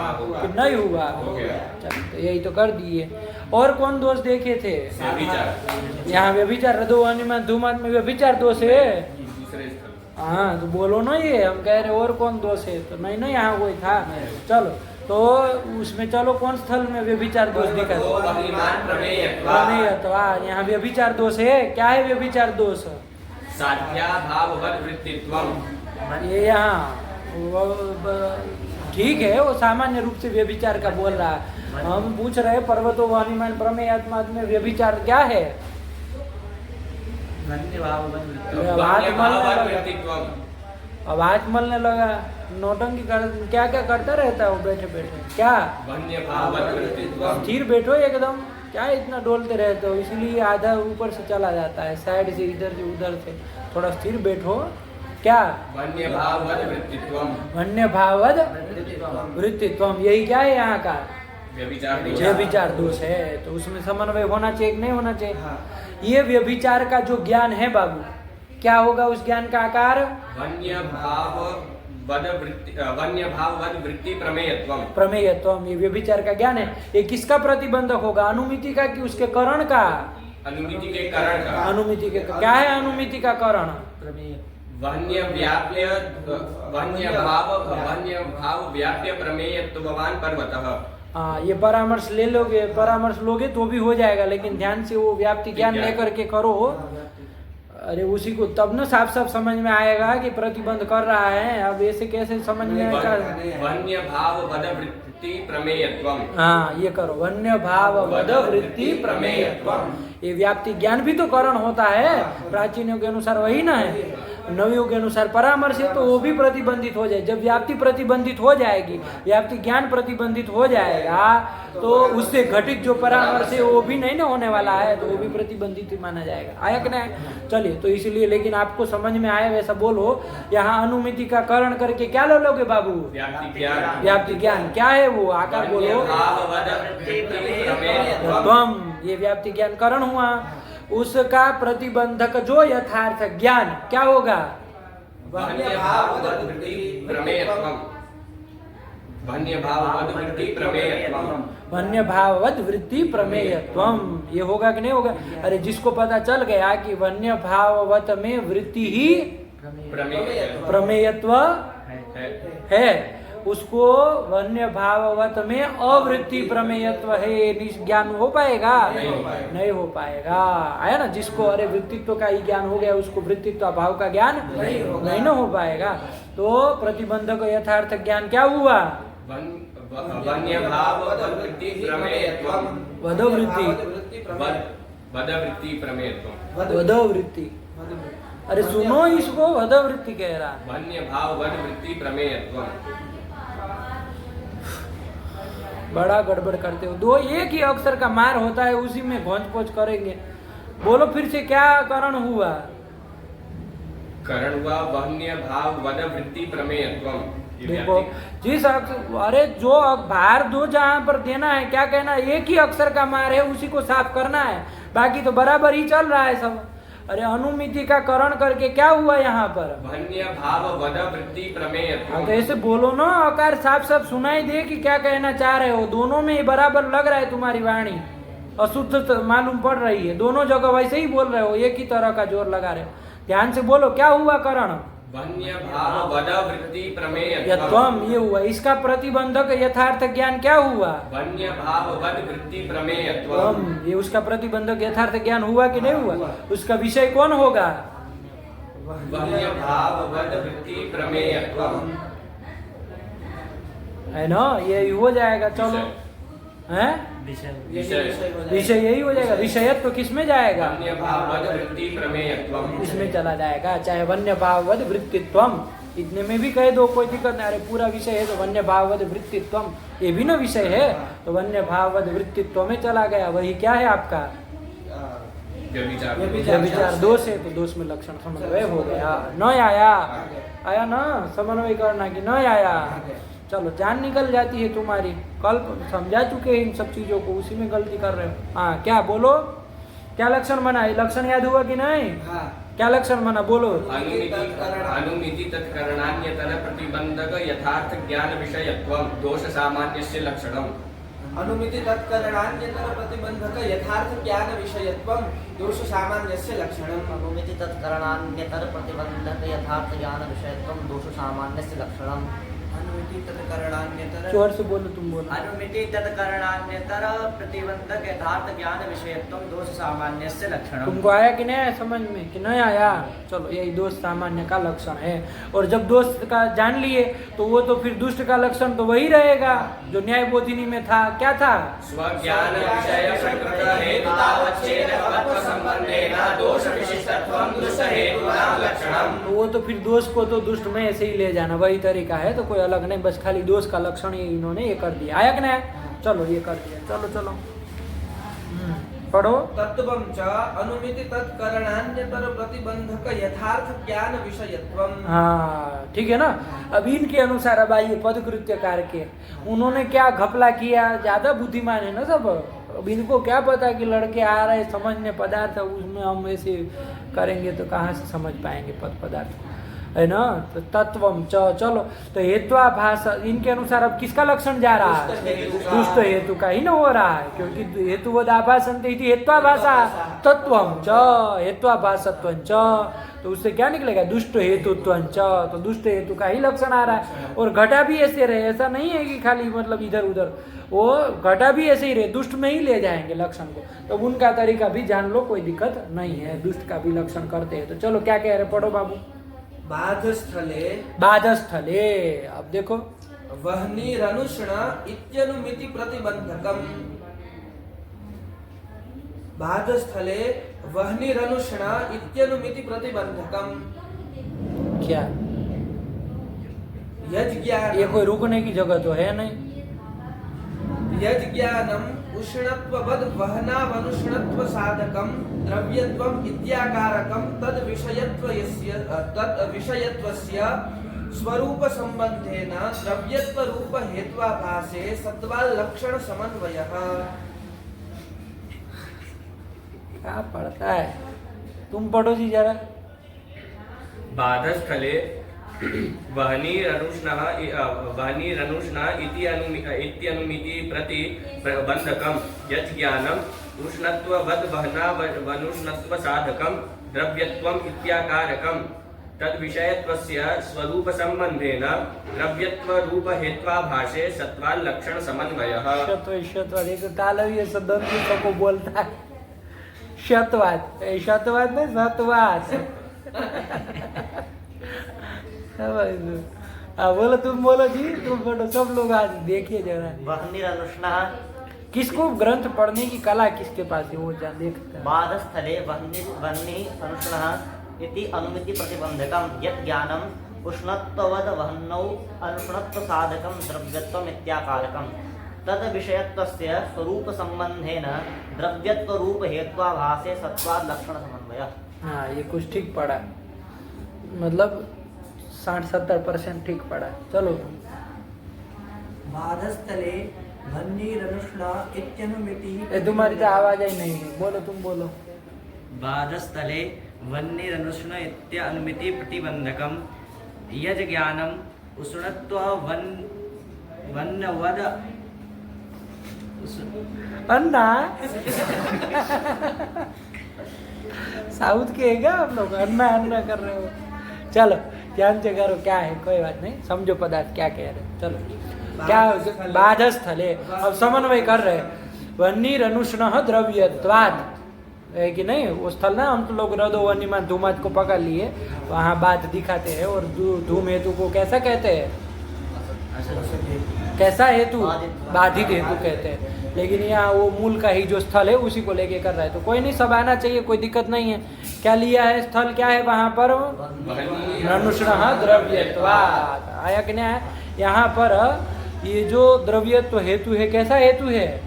नहीं हुआ? चलो, तो यही तो कर दिए। और कौन दोष देखे थे? यहाँ व्यभिचार रदो वन्यमान धूमात में व्यभिचार दोष है। दूसरे स्थल। हाँ, तो बोलो ना, ये हम कह रहे और कौन दोष है? तो नहीं ना, यहाँ कोई था। चलो, तो उसमें चलो कौन स्थल में व्यभिचार दोष दिखा? प्रमेयत्वा। यहाँ व्यभिचार दोष है। क्या है व्यभिचार दोष? साध्याभाववत् वृत्तित्वम्। ये यहाँ ठीक है, वो सामान्य रूप से व्यभिचार का बोल रहा है। हम पूछ रहे पर्वतो वानिमान प्रमेयात्मा में व्यभिचार क्या है? अब हाथ मलने लगा, नौटंकी कर, क्या क्या करता रहता है वो बैठे बैठे? क्या स्थिर बैठो एकदम, क्या इतना डोलते रहते हो? इसलिए आधा ऊपर से चला जाता है, साइड से, इधर से उधर से। थोड़ा स्थिर बैठो। क्या? वन्य भाववत् वृत्तित्वम्। वन्य भाववत् वृत्तित्वम्, यही क्या है यहाँ का? व्यभिचार दोष है। तो उसमें समन्वय होना चाहिए कि नहीं होना चाहिए? ये व्यभिचार का जो ज्ञान है बाबू, क्या होगा उस ज्ञान का आकार? वन्य भाववत् वृत्ति प्रमेयत्वम्। प्रमेयत्वम्, ये व्यभिचार का ज्ञान है। ये किसका प्रतिबंधक होगा? अनुमिति का कि उसके करण का? अनुमिति के करण का। अनुमिति के। क्या है अनुमिति का करण? वन्य भाव व्याप्य प्रमेयत्ववान् पर्वतः। हाँ, ये परामर्श ले लोगे, परामर्श लोगे तो भी हो जाएगा, लेकिन ध्यान से वो व्याप्ति ज्ञान लेकर के करो। अरे उसी को तब ना साफ साफ समझ में आएगा कि प्रतिबंध कर रहा है। अब ऐसे कैसे समझ में आएगा? वन्य भाववत् वृत्ति प्रमेयत्वम्। हाँ, ये करो, वन्य भाववत् वृत्ति प्रमेयत्वम्। ये व्याप्ति ज्ञान भी तो करण होता है, प्राचीनों के अनुसार वही ना है। नवियों के अनुसार परामर्श है तो वो भी प्रतिबंधित हो जाए। जब व्याप्ति प्रतिबंधित हो जाएगी, व्याप्ति ज्ञान प्रतिबंधित हो जाएगा, तो उससे घटित जो परामर्श है वो भी नहीं ना होने वाला है, तो वो भी प्रतिबंधित ही माना जाएगा। आया कि नहीं? चलिए, तो इसलिए लेकिन आपको समझ में आया वैसा बोलो। यहाँ अनुमिति का करण करके क्या ले लोगे बाबू? व्याप्ति ज्ञान। व्याप्ति ज्ञान क्या है वो? आकार बोलो। त्वम, ये व्याप्ति ज्ञान करण हुआ। उसका प्रतिबंधक जो यथार्थ ज्ञान क्या होगा? वन्य भाववद वृत्ति प्रमेयत्वम्। वन्य भाववद वृत्ति प्रमेयत्वम्। वन्य भाववद वृत्ति प्रमेयत्वम, ये होगा कि नहीं होगा? अरे जिसको पता चल गया कि वन्य भाववत में वृत्ति ही प्रमेयत्व है, उसको वन्य भाववत में अवृत्ति प्रमेयत्व है ज्ञान हो पाएगा? नहीं हो पाएगा। आया ना? जिसको अरे वृत्तित्व का ही ज्ञान हो गया, उसको वृत्तित्व भाव का ज्ञान नहीं ना हो पाएगा। तो प्रतिबंधक यथार्थ ज्ञान क्या हुआ? वन्य भाववद वृत्ति प्रमेयत्वम्। वदवृत्ति, वदवृत्ति प्रमेयत्वम्। वदवृत्ति। अरे सुनो इसको, वदवृत्ति कह रहा। वन्य भाववद वृत्ति प्रमेयत्वम्। बड़ा गड़बड़ करते हो। दो एक ही अक्षर का मार होता है, उसी में घोंच पोच करेंगे। बोलो फिर से, क्या करण हुआ? करण हुआ वन्य भाववद वृत्ति प्रमेयत्वम्। देखो, जिस अरे जो भार दो जहां पर देना है, क्या कहना है? एक ही अक्षर का मार है, उसी को साफ करना है, बाकी तो बराबर ही चल रहा है सब। अरे अनुमिति का करण करके क्या हुआ यहाँ पर? वन्य भाववद वृत्ति प्रमेयत्वम्। तो ऐसे बोलो ना, आकार साफ साफ सुनाई दे कि क्या कहना चाह रहे हो। दोनों में बराबर लग रहा है, तुम्हारी वाणी अशुद्ध मालूम पड़ रही है। दोनों जगह वैसे ही बोल रहे हो, एक ही तरह का जोर लगा रहे हो। ध्यान से बोलो, क्या हुआ करण? वन्य भाववद वृत्ति प्रमेयत्वम्। यत्वम, ये हुआ। इसका प्रतिबंधक यथार्थ ज्ञान क्या हुआ? वन्य भाववद वृत्ति प्रमेयत्वम्। ये उसका प्रतिबंधक यथार्थ ज्ञान हुआ कि नहीं हुआ? उसका विषय कौन होगा? वन्य भाववद वृत्ति प्रमेयत्वम्। है ना? ये हो जाएगा। चलो, हैं? विषय यही हो जाएगा। विषयत्व तो किस में जाएगा? वन्य भाववद वृत्ति प्रमेयत्वम्। इसमें चला जाएगा। चाहे वन्य भाववद वृत्तित्वम, इतने में भी कह दो, कोई दिक्कत नहीं। अरे पूरा विषय है तो वन्य भाववद वृत्तित्वम, ये भी ना विषय है, तो वन्य भाववद वृत्तित्व में चला गया। वही क्या है आपका? व्यभिचार दोष है, तो दोष में लक्षण समन्वय हो गया। न आया ना? समन्वय करना कि न आया? चलो, जान निकल जाती है तुम्हारी। कल समझा चुके हैं इन सब चीजों को, उसी में गलती कर रहे हो। हाँ, क्या बोलो? क्या लक्षण बना? लक्षण याद हुआ कि नहीं? क्या लक्षण बना? बोलो। अनुमिति तत्करणान्यतर प्रतिबंधक यथार्थ ज्ञान विषयत्वम् दोष सामान्यस्य लक्षणम्। अनुमिति तत्करणान्यतर प्रतिबंधक यथार्थ ज्ञान विषयत्वं दोष सामान्यस्य लक्षणम्। अनुमिति तत्करणान्यतर प्रतिबंधक यथार्थ ज्ञान विषयत्वं दोष सामान्यस्य लक्षणम्। अनुमिति तत्करणान्यतर, जोर से बोलो, तुम बोलो। अनुमिति तत्करणान्यतर प्रतिबंधक यथार्थ ज्ञान विषयत्वं दोष सामान्यस्य लक्षणम्। तुमको आया कि नहीं समझ में कि नहीं आया? चलो, यही दोष सामान्य का लक्षण है। और जब दोष का जान लिए तो वो तो फिर दुष्ट का लक्षण तो वही रहेगा जो न्याय बोधिनी में था। क्या था? स्वज्ञान विषय प्रकृत हेतुतावच्छेद तत्व संबंधेन दोष विशिष्टत्वं दुष्ट हेतूनां लक्षणम्। तो वो तो फिर दोष को तो दुष्ट में ऐसे ही ले जाना, वही तरीका है, तो कोई अलग नहीं, बस खाली दोष का लक्षण ही इन्होंने ये कर दिया। आया कि नहीं? चलो, ये कर दिया। चलो चलो, पढ़ो। तत्वं च अनुमिति तत्करणान्यतर प्रतिबंधक यथार्थ ज्ञान विषयत्वं। हाँ, ठीक है ना? अब इनके अनुसार अब आइए पदकृत्यकार के। उन्होंने क्या घपला किया? ज्यादा बुद्धिमान है ना सब। अब इनको क्या पता कि लड़के आ रहे समझने पदार्थ, उसमें हम ऐसे करेंगे तो कहाँ से समझ पाएंगे पद पदार्थ, है ना? तो तत्वम च, चलो, तो हेत्वाभास इनके अनुसार अब किसका लक्षण जा रहा है? दुष्ट हेतु का ही ना हो रहा है, क्योंकि हेतुवद आभासन्ते इति हेत्वाभासा तत्वम च हेत्वाभासत्वं च, तो उससे क्या निकलेगा? दुष्ट हेतुत्वं च, तो दुष्ट हेतु का ही लक्षण आ रहा है। और घटा भी ऐसे रहे, ऐसा नहीं है कि खाली मतलब इधर उधर, वो घटा भी ऐसे ही रहे, दुष्ट में ही ले जाएंगे लक्षण को। तो उनका तरीका भी जान लो, कोई दिक्कत नहीं है, दुष्ट का भी लक्षण करते हैं। तो चलो, क्या कह रहे, पढ़ो बाबू। बाधस्थले, बाधस्थले, अब देखो, वह्निरनुष्ण इत्यनुमिति प्रतिबंधकम्। बाधस्थले वह्निरनुष्ण इत्यनुमिति प्रतिबंधकम्। क्या यज्ञानम ये कोई रुकने की जगह तो है नहीं। यज्ञानम उष्णत्ववद वहनावनुष्णत्व साधकम द्रव्यत्वम इत्याकारकम तद विषयत्वस्य स्वरूप संबंधेन द्रव्यत्व रूप हेत्वाभासे सत्वाल लक्षण समन्वयः। क्या पढ़ता है, तुम पढ़ो जी जरा। बाधस्थले वह्निरनुष्णः इत्यनुमिति प्रतिबन्धकं यज्ञानम् उष्णत्ववद् वह्नावनुष्णत्वसाधकं द्रव्यत्वम् इत्याकारकं तद्विषयत्वस्य स्वरूपसम्बन्धेन द्रव्यत्वरूपहेत्वाभासे सत्त्वाल्लक्षणसमन्वयः। शतवाद एक तालव्य सदन सबको बोलता है शतवाद, शतवाद नहीं सतवाद। बोलो, तुम बोलो जी, तुम बोलो, सब लोग आज देखिए जरा। वह्निरनुष्णः किसको ग्रंथ पढ़ने की कला किसके पास है वो जान देखते हैं। बाधस्थले वह्निः अनुष्णः इति अनुमिति प्रतिबन्धकं यत् ज्ञानम् उष्णत्ववद् वह्नौ अनुष्णत्वसाधकं द्रव्यत्वम् इत्याकारकं तद् विषयत्वस्य स्वरूपसम्बन्धेन द्रव्यत्वरूपहेत्वाभासे सत्त्वाद् लक्षणसमन्वयः। हाँ, ये कुछ ठीक पढ़ा, मतलब 60-70% ठीक पढ़ा। चलो बाधस्थले वह्निरनुष्णा इत्यनुमिति ये तुम्हारी तो आवाज ही नहीं है, बोलो, तुम बोलो। बाधस्थले वह्निरनुष्ण इत्यनुमिति प्रतिबन्धकं यज्ञानम् उष्णत्ववन्नवद अन्ना साउथ के है क्या आप लोग, अन्ना अन्ना कर रहे हो। चलो ध्यान से करो, क्या है, कोई बात नहीं, समझो पदार्थ क्या कह रहे हैं। चलो क्या बाधस्थले, अब समन्वय कर रहे हैं। वह्निरनुष्ण द्रव्यत्वात् है कि नहीं, वो स्थल ना, हम तो लोग रदो वन्यमान धूमात को पकड़ लिए, वहाँ बात दिखाते हैं। और धूम हेतु को कैसा कहते हैं, कैसा हेतु, बाधित हेतु कहते हैं। लेकिन यहाँ वो मूल का ही जो स्थल है उसी को लेके कर रहा है, तो कोई नहीं, सब आना चाहिए, कोई दिक्कत नहीं है। क्या लिया है, स्थल क्या है वहाँ पर, अनुष्णः द्रव्यत्वात् आया कि नहीं। यहाँ पर ये जो द्रव्यत्व हेतु है, कैसा हेतु है,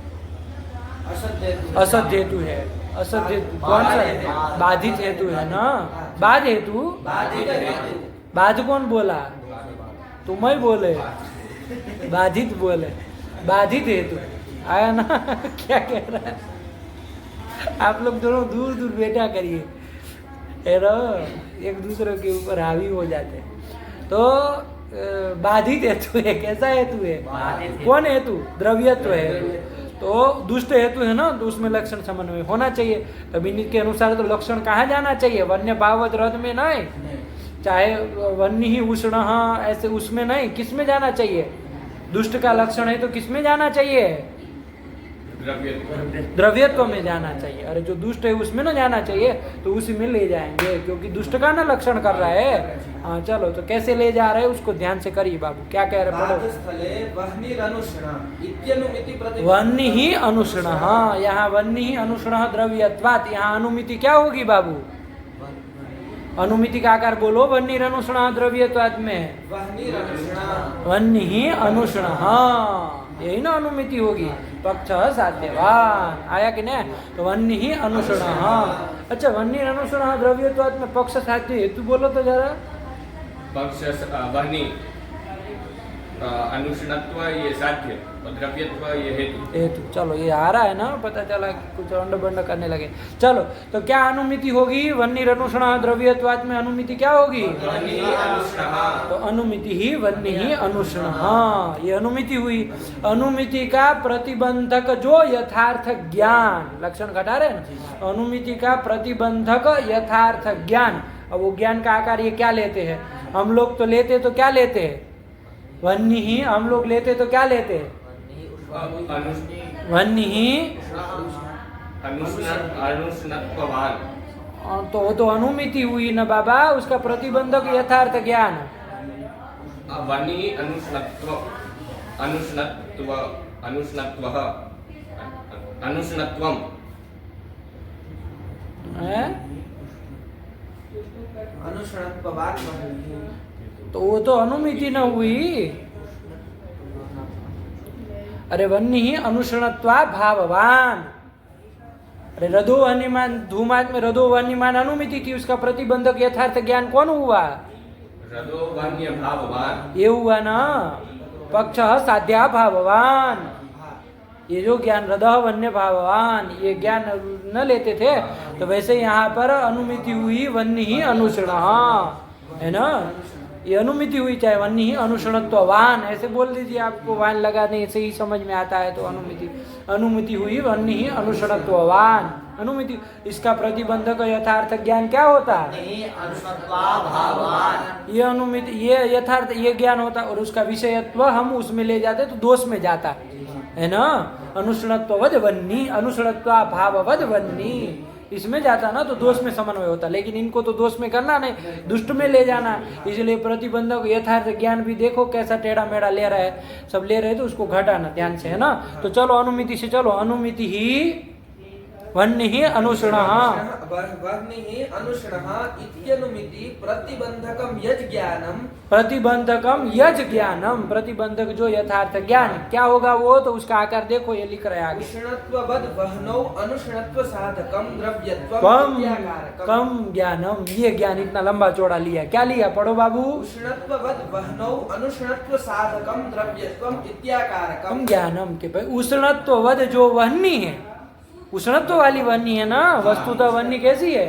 असद हेतु है। असद हेतु कौन सा है, बाधित हेतु है ना, बाध हेतु। बाध कौन बोला, तुम ही बोले, बाधित बोले, बाधित हेतु आया ना। क्या कह रहा है, आप लोग दोनों दूर दूर बैठा करिए, एक दूसरे के ऊपर हावी हो जाते हैं। तो बाधित हेतु है, कैसा हेतु है, कौन हेतु, द्रव्यत्व हेतु। तो दुष्ट हेतु है ना, तो उसमें लक्षण समन्वय होना चाहिए। तभी के अनुसार तो लक्षण कहाँ जाना चाहिए, वन्य भाववत रथ में नहीं, चाहे वन्य ही उष्ण ऐसे उसमें नहीं, किस में जाना चाहिए, दुष्ट का लक्षण है तो किस में जाना चाहिए, द्रव्यत्व में जाना चाहिए। अरे जो दुष्ट है उसमें ना जाना चाहिए, तो उसी में ले जाएंगे, क्योंकि दुष्ट का ना लक्षण कर रहा है। हाँ चलो, तो कैसे ले जा रहे हैं उसको ध्यान से करिए बाबू, क्या कह रहे पढ़ो। वन्य ही अनुष्ण, हाँ यहाँ वन्य ही अनुष्ण द्रव्यत्वात्, यहाँ अनुमिति क्या होगी बाबू, अनुमिति का आकार बोलो, वन्य अनुष्ण द्रव्यत्वात् में वन्य ही अनुष्ण, हाँ यही ना अनुमिति होगी, पक्ष साध्यवान आया कि नहीं। तो वन्य ही अनुष्ण, हाँ अच्छा, वन्य अनुष्ण द्रव्यत्वात् में पक्ष साध्य हेतु बोलो तो जरा। पक्ष वह्नि अनुष्णत्व ये साध्य और द्रव्यत्व ये हेतु। चलो ये आ रहा है ना, पता चला कि कुछ अंड बंड करने लगे। चलो तो क्या अनुमिति होगी, वन्य अनुष्ण द्रव्यत्वात् में अनुमिति क्या होगी, तो अनुमिति ही वन्य ही अनुष्ण, हाँ ये अनुमिति हुई। अनुमिति का प्रतिबंधक जो यथार्थ ज्ञान, लक्षण घटा रहे ना, अनुमिति का प्रतिबंधक यथार्थ ज्ञान। अब वो ज्ञान का आकार ये क्या लेते हैं, हम लोग तो लेते तो क्या लेते हैं, वन्य ही, हम लोग लेते तो क्या लेते हैं, वन्य ही अनुष्णत्ववान, तो वो तो अनुमिति हुई ना बाबा, उसका प्रतिबंधक यथार्थ ज्ञान। वन्य अनुष्णत्व अनुष्णत्व अनुष्णत्वः अनुष्णत्वम् अनुषणत्ववान वह्नि। तो वो तो अनुमिति न हुई। अरे वन्नी ही अनुषणत्वा भाववान। अरे रदो वन्यमान धूमात में रदो वन्यमान अनुमिति थी, उसका प्रतिबंधक यथार्थ ज्ञान कौन हुआ? रदो वन्य भाववान। ये हुआ ना पक्ष साध्या भाववान। ये जो ज्ञान हृदय वन्य भाववान ये ज्ञान न लेते थे, तो वैसे यहाँ पर अनुमिति हुई वन्य ही अनुषण, है ना? ये अनुमिति हुई चाहे वन्य ही अनुषणत्ववान ऐसे बोल दीजिए, आपको वान लगाने से ही समझ में आता है। तो अनुमिति हुई वन्य ही अनुषणत्ववान। अनुमिति इसका प्रतिबंधक यथार्थ ज्ञान क्या होता है? ये अनुमिति ये यथार्थ ये ज्ञान होता, और उसका विषयत्व हम उसमें ले जाते तो दोष में जाता है ना। अनुषणत्ववद वन्नी, अनुषणत्वा भाववद वन्नी इसमें जाता ना तो दोष में समन्वय होता। लेकिन इनको तो दोष में करना नहीं, दुष्ट में ले जाना। इसलिए प्रतिबंधक यथार्थ ज्ञान भी देखो कैसा टेढ़ा मेढ़ा ले रहा है, सब ले रहे तो उसको घटाना ध्यान से, है ना। तो चलो अनुमिति से चलो। अनुमिति ही वन्य ही अनुषणः, वह्नि ही अनुषणः इत्यनुमिति प्रतिबंधकम यज ज्ञानम। प्रतिबंधकम यज ज्ञानम, प्रतिबंधक जो यथार्थ ज्ञान क्या होगा वो तो उसका आकार देखो, ये लिख रहे हैं आगे। उष्णत्ववद वह्नौ अनुष्णत्व साधकम द्रव्यत्वम कम इत्याकारकम। कम ज्ञानम, ये ज्ञान इतना लंबा चौड़ा लिया, क्या लिया पढ़ो बाबू? उष्णत्ववद वह्नौ अनुष्णत्व साधकम द्रव्यत्वम इत्याकारकम। कम ज्ञानम के भाई उष्णत्ववद जो वह्नि है, उष्णत्व वाली वह्नि है ना। वस्तुतः वह्नि कैसी है?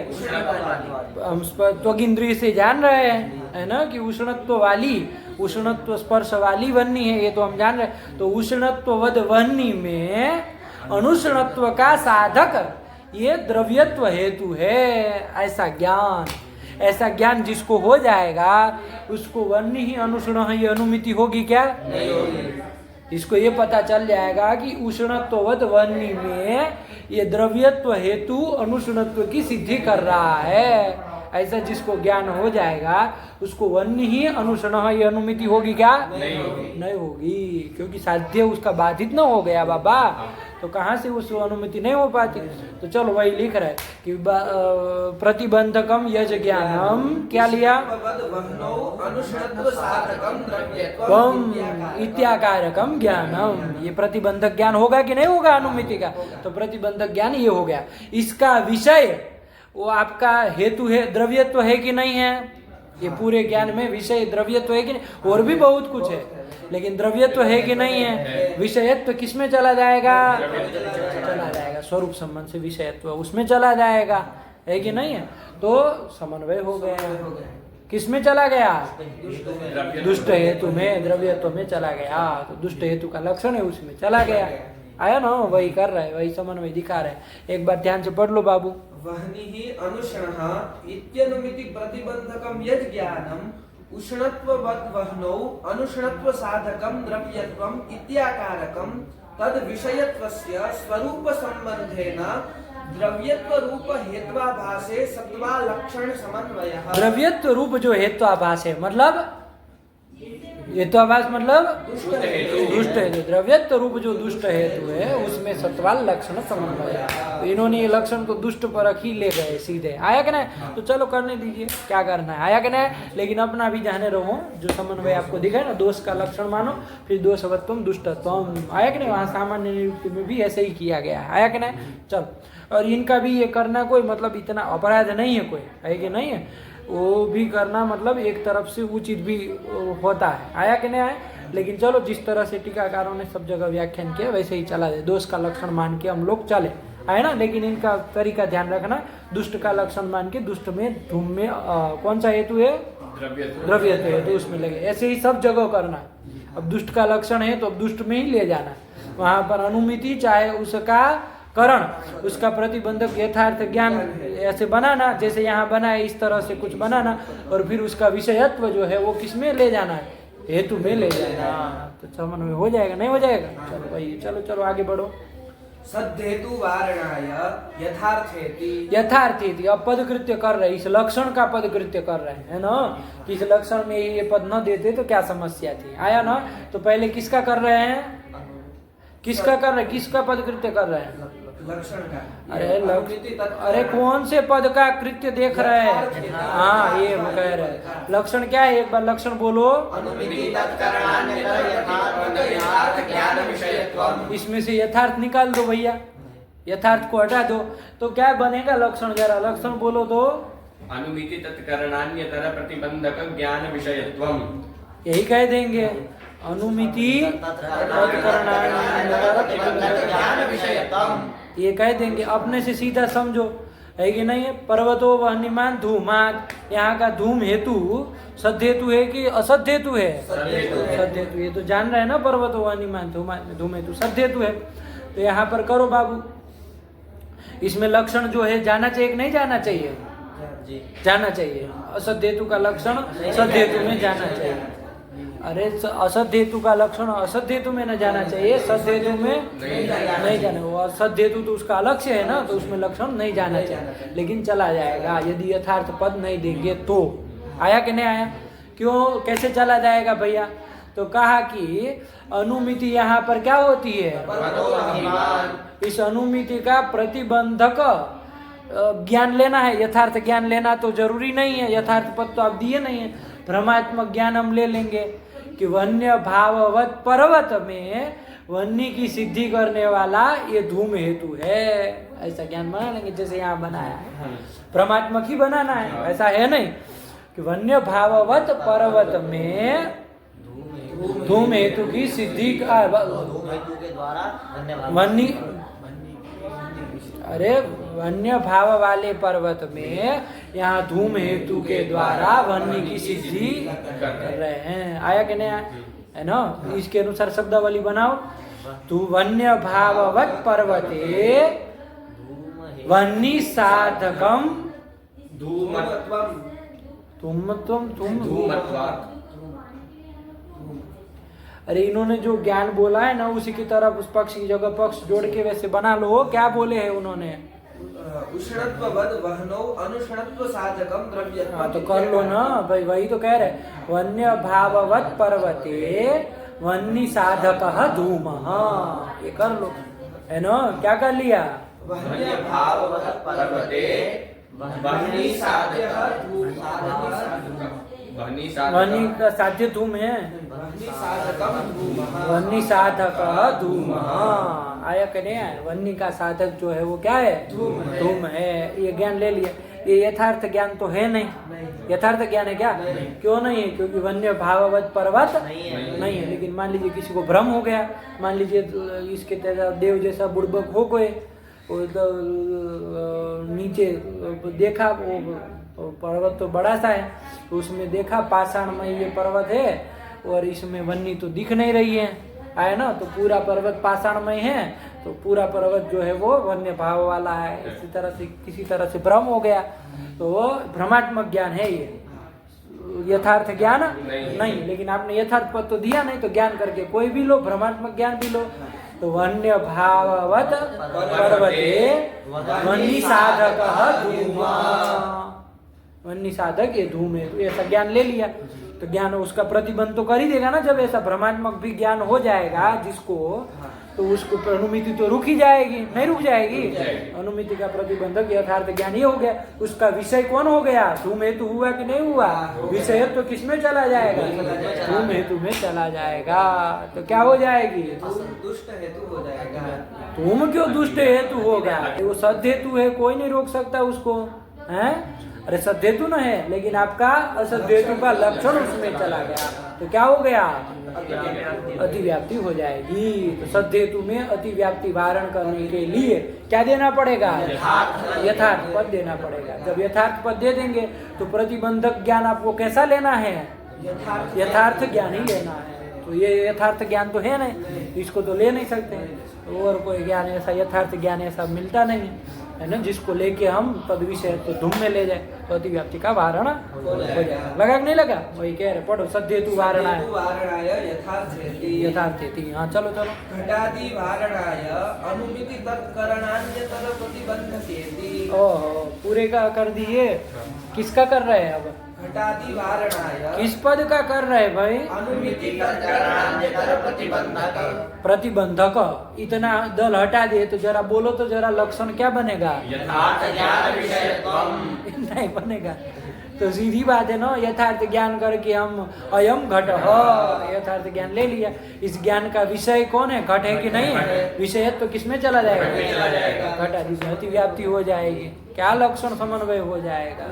हम त्वक इंद्रिय से जान रहे हैं, है ना, कि उष्णत्व वाली, उष्णत्व स्पर्श वाली वह्नि है, ये तो हम जान रहे हैं। तो उष्णत्ववद वह्नि में अनुष्णत्व का साधक ये द्रव्यत्व हेतु है। ऐसा ज्ञान जिसको हो जाएगा उसको वह्नि ही अनुष्ण ये अनुमिति होगी क्या? नहीं होगी। इसको ये पता चल जाएगा कि उष्णत्ववद वह्नि में ये द्रव्यत्व हेतु अनुष्णत्व की सिद्धि कर रहा है। ऐसा जिसको ज्ञान हो जाएगा उसको वन्य ही अनुषण ये अनुमिति होगी क्या? नहीं होगी, क्योंकि साध्य उसका बाधित न हो गया बाबा, तो कहाँ से उस अनुमिति नहीं हो पाती। तो चलो वही लिख रहा है कि प्रतिबंधकम यज ज्ञानम क्या लिया? कम इत्याकारकम ज्ञानम, ये प्रतिबंधक ज्ञान होगा कि नहीं होगा अनुमिति का? तो प्रतिबंधक ज्ञान ये हो गया। इसका विषय वो आपका हेतु है, द्रव्यत्व है कि नहीं है? ये पूरे ज्ञान में विषय द्रव्यत्व है कि नहीं? और भी बहुत कुछ है, लेकिन द्रव्यत्व है कि नहीं है? विषयत्व किस में चला जाएगा? चला जाएगा स्वरूप संबंध से विषयत्व उसमें चला जाएगा, है कि नहीं है? तो समन्वय हो गया। किस में चला गया? दुष्ट हेतु में, द्रव्यत्व में चला गया। तो दुष्ट हेतु का लक्षण है उसमें चला गया। आया ना, वही कर रहा है, वही समन्वय दिखा रहे हैं। एक बार ध्यान से पढ़ लो बाबू। वह्नि ही अनुषणः इत्यनुमिति प्रतिबंधकम यज ज्ञानम उष्णत्ववद वह्नौ अनुष्णत्व साधकम द्रव्यत्वम इत्याकारकम तद विषयत्वस्य स्वरूप संबंधेन द्रव्यत्व रूप हेत्वाभासे सत्वा लक्षण समन्वयः। द्रव्यत्व रूप जो हेत्वाभास है, मतलब हेत्वाभास मतलब दुष्ट हेतु, द्रव्यत्व रूप जो दुष्ट हेतु है उसमें सत्वाल लक्षण समन्वय। तो इन्होंने ये लक्षण को दुष्ट पर ही ले गए सीधे। आया कि नहीं? तो चलो करने दीजिए, क्या करना है, आया कि नहीं? लेकिन अपना भी जाने रहो, जो समन्वय आपको दिखा है ना, दोष का लक्षण मानो, फिर दोषवत्वम दुष्टत्वम। आया कि नहीं? वहाँ सामान्य नियुक्ति में भी ऐसे ही किया गया है। आया कि नहीं? चलो, और इनका भी ये करना कोई मतलब इतना अपराध नहीं है कोई, है कि नहीं है? वो भी करना मतलब एक तरफ से उचित भी होता है। आया कि नहीं आया? लेकिन चलो जिस तरह से टीकाकारों ने सब जगह व्याख्यान किया वैसे ही चला दे, दोष का लक्षण मान के हम लोग चले, है ना। लेकिन इनका तरीका ध्यान रखना, दुष्ट का लक्षण मान के दुष्ट में धूम में कौन सा हेतु है? द्रव्यत्व हेतु उसमें लगे। ऐसे ही सब जगह करना। अब दुष्ट का लक्षण है तो अब दुष्ट में ही ले जाना। वहां पर अनुमिति चाहे उसका करण, उसका प्रतिबंधक यथार्थ ज्ञान ऐसे बनाना, जैसे यहाँ बना है इस तरह से कुछ बनाना, और फिर उसका विषयत्व जो है वो किस में ले जाना है? हेतु में ले जाना। तो समन्वय हो जाएगा, नहीं हो जाएगा? चलो भाई, चलो चलो आगे बढ़ो। सद्धेतु वारणाय यथार्थेति। यथार्थेति, अब पदकृत्य कर रहे, इस लक्षण का पदकृत्य कर रहे हैं ना, कि इस लक्षण में ये पद न देते तो क्या समस्या थी। आया ना? तो पहले किसका कर रहे हैं? किसका कर रहे हैं? किसका पदकृत्य कर रहे हैं? लक्षण का। अरे अनुमिति तत्करण। अरे कौन से पद का कृत्य देख रहे हैं? हाँ ये वो कह रहे हैं। लक्षण क्या है, एक बार लक्षण बोलो। अनुमिति तत्करणान्यतर यथार्थ ज्ञान विषयत्वम्। इसमें से यथार्थ निकाल दो भैया, यथार्थ को हटा दो तो क्या बनेगा लक्षण, जरा लक्षण बोलो तो। अनुमिति तत्करणान्यतर प्रतिबंधक ज्ञान विषयत्वम्। यही कह देंगे, अनुमिति ज्ञान विषयत्वम्। ये कह देंगे, अपने से सीधा समझो, है कि नहीं है। पर्वतो वह्निमान धूमात, यहाँ का धूम हेतु सद हेतु है कि असद हेतु है? सद हेतु। ये तो जान रहे हैं ना, पर्वतो वह्निमान धूम हेतु सद हेतु है। तो यहाँ पर करो बाबू, इसमें लक्षण जो है जाना चाहिए कि नहीं जाना चाहिए? जाना चाहिए। असद हेतु का लक्षण सद हेतु में जाना चाहिए। अरे असद हेतु का लक्षण असद हेतु में न जाना चाहिए, सद हेतु में नहीं जाना। वो असद हेतु तो उसका अलग से है ना, तो उसमें लक्षण नहीं जाना चाहिए, लेकिन चला जाएगा यदि यथार्थ पद नहीं देंगे तो। आया कि नहीं आया? क्यों, कैसे चला जाएगा भैया? तो कहा कि अनुमिति यहाँ पर क्या होती है? इस अनुमिति का प्रतिबंधक ज्ञान लेना है, यथार्थ ज्ञान लेना तो जरूरी नहीं है। यथार्थ पद तो आप दिए नहीं है। भ्रमात्मक ज्ञान हम ले लेंगे कि वन्य भाववत पर्वत में वन्य की सिद्धि करने वाला ये धूम हेतु है, ऐसा ज्ञान बना लेंगे जैसे यहाँ बनाया है। भ्रमात्मक ही बनाना है, ऐसा है नहीं कि वन्य भाववत पर्वत में धूम हेतु की सिद्धि का वन्य, अरे वन्य भाव वाले पर्वत में यहाँ धूम हेतु के द्वारा वन्य की सिद्धि कर रहे हैं। आया कि नहीं आया? है ना? इसके अनुसार शब्दावली बनाओ। तू वन्य भाववत पर्वते वन्य साधकम धूमत्वम्। तुम अरे इन्होंने जो ज्ञान बोला है ना, उसी की तरफ उस पक्ष की जगह पक्ष जोड़ के वैसे बना लो। क्या बोले हैं उन्होंने? उष्णत्ववद वह्नौ अनुष्णत्व साधकम द्रव्यत्वम्। हाँ तो कर लो ना भाई, वही तो कह रहे। वन्य भाववत पर्वते वन्य साधकः धूमः, ये कर लो, है ना? क्या कर लिया? वन्य भाववत पर्वते वन्य साधकः वन्य का साध्य धूम है, वन्य साधक धूम। आया कने वन्य का साधक जो है वो क्या है? धूम है। ये ज्ञान ले लिया। ये यथार्थ ज्ञान तो है नहीं। यथार्थ ज्ञान है क्या? क्यों नहीं है? क्योंकि वन्य भाववत पर्वत नहीं है। लेकिन मान लीजिए किसी को भ्रम हो गया, मान लीजिए इसके तरह देव जैसा बुड़बक हो गए, नीचे देखा वो पर्वत तो बड़ा सा है, तो उसमें देखा पाषाणमय ये पर्वत है और इसमें वन्नी तो दिख नहीं रही है, आया ना? तो पूरा पर्वत पाषाणमय है, तो पूरा पर्वत जो है वो वन्य भाव वाला है। इसी तरह से किसी तरह से भ्रम हो गया, तो वो भ्रमात्मक ज्ञान है, ये यथार्थ ज्ञान नहीं। लेकिन आपने यथार्थ पद तो दिया नहीं, तो ज्ञान करके कोई भी लो, भ्रमात्मक ज्ञान भी लो। तो वन्य भाववत पर्वते वन्य साधक धूम, वन्य साधक ये धूम है। तो ऐसा ज्ञान ले लिया, तो ज्ञान उसका प्रतिबंध तो कर ही देगा ना। जब ऐसा भ्रमात्मक भी ज्ञान हो जाएगा जिसको, तो उसको अनुमिति तो रुक ही जाएगी, नहीं रुक जाएगी। अनुमिति का प्रतिबंधक यथार्थ ज्ञान ये हो गया। उसका विषय कौन हो गया? धूम हेतु हुआ कि नहीं हुआ? विषय तो किसमें चला जाएगा? धूम हेतु में चला जाएगा। तो क्या हो जाएगी? दुष्ट हेतु हो जाएगा। तुम क्यों दुष्ट हेतु होगा? वो सद हेतु है, कोई नहीं रोक सकता उसको, है? अरे सद्धेतु न है, लेकिन आपका असद्धेतु का लक्षण उसमें चला गया, तो क्या हो गया? अतिव्याप्ति हो जाएगी। तो सद्धेतु में अतिव्याप्ति वारण करने के लिए क्या देना पड़ेगा? यथार्थ पद देना पड़ेगा। जब यथार्थ पद दे देंगे तो प्रतिबंधक ज्ञान आपको कैसा लेना है? यथार्थ ज्ञान ही लेना है। तो ये यथार्थ ज्ञान तो है नहीं, इसको तो ले नहीं सकते। और कोई ज्ञान ऐसा, यथार्थ ज्ञान ऐसा मिलता नहीं है ना, जिसको लेके हम तद विषय तो धूम में ले जाए, तो अतिव्याप्ति का वारण हो जाएगा। लगा कि नहीं लगा? वही कह रहे, पढ़ो। सद्धेतु वारणाय यथार्थेति। हाँ चलो चलो। घटादि वारणाय अनुमिति तत्करणान्यतर प्रतिबंधकेति। ओहो, पूरे का कर दिए। किसका कर रहे हैं अब? घटादि वारणाय किस पद का कर रहे हैं भाई? अनुमिति तत्करणान्यतर प्रतिबंधक। प्रतिबंधक। इतना दल हटा दिए तो जरा बोलो तो जरा लक्षण क्या बनेगा? यथार्थ ज्ञान विषयत्वम। नहीं बनेगा। तो सीधी बात है ना, यथार्थ ज्ञान करके हम अयम घट यथार्थ ज्ञान ले लिया। इस ज्ञान का विषय कौन है? घट है कि नहीं है? विषय तो किसमें चला जाएगा? घट आदि में अतिव्याप्ति हो जाएगी। क्या लक्षण समन्वय हो जाएगा?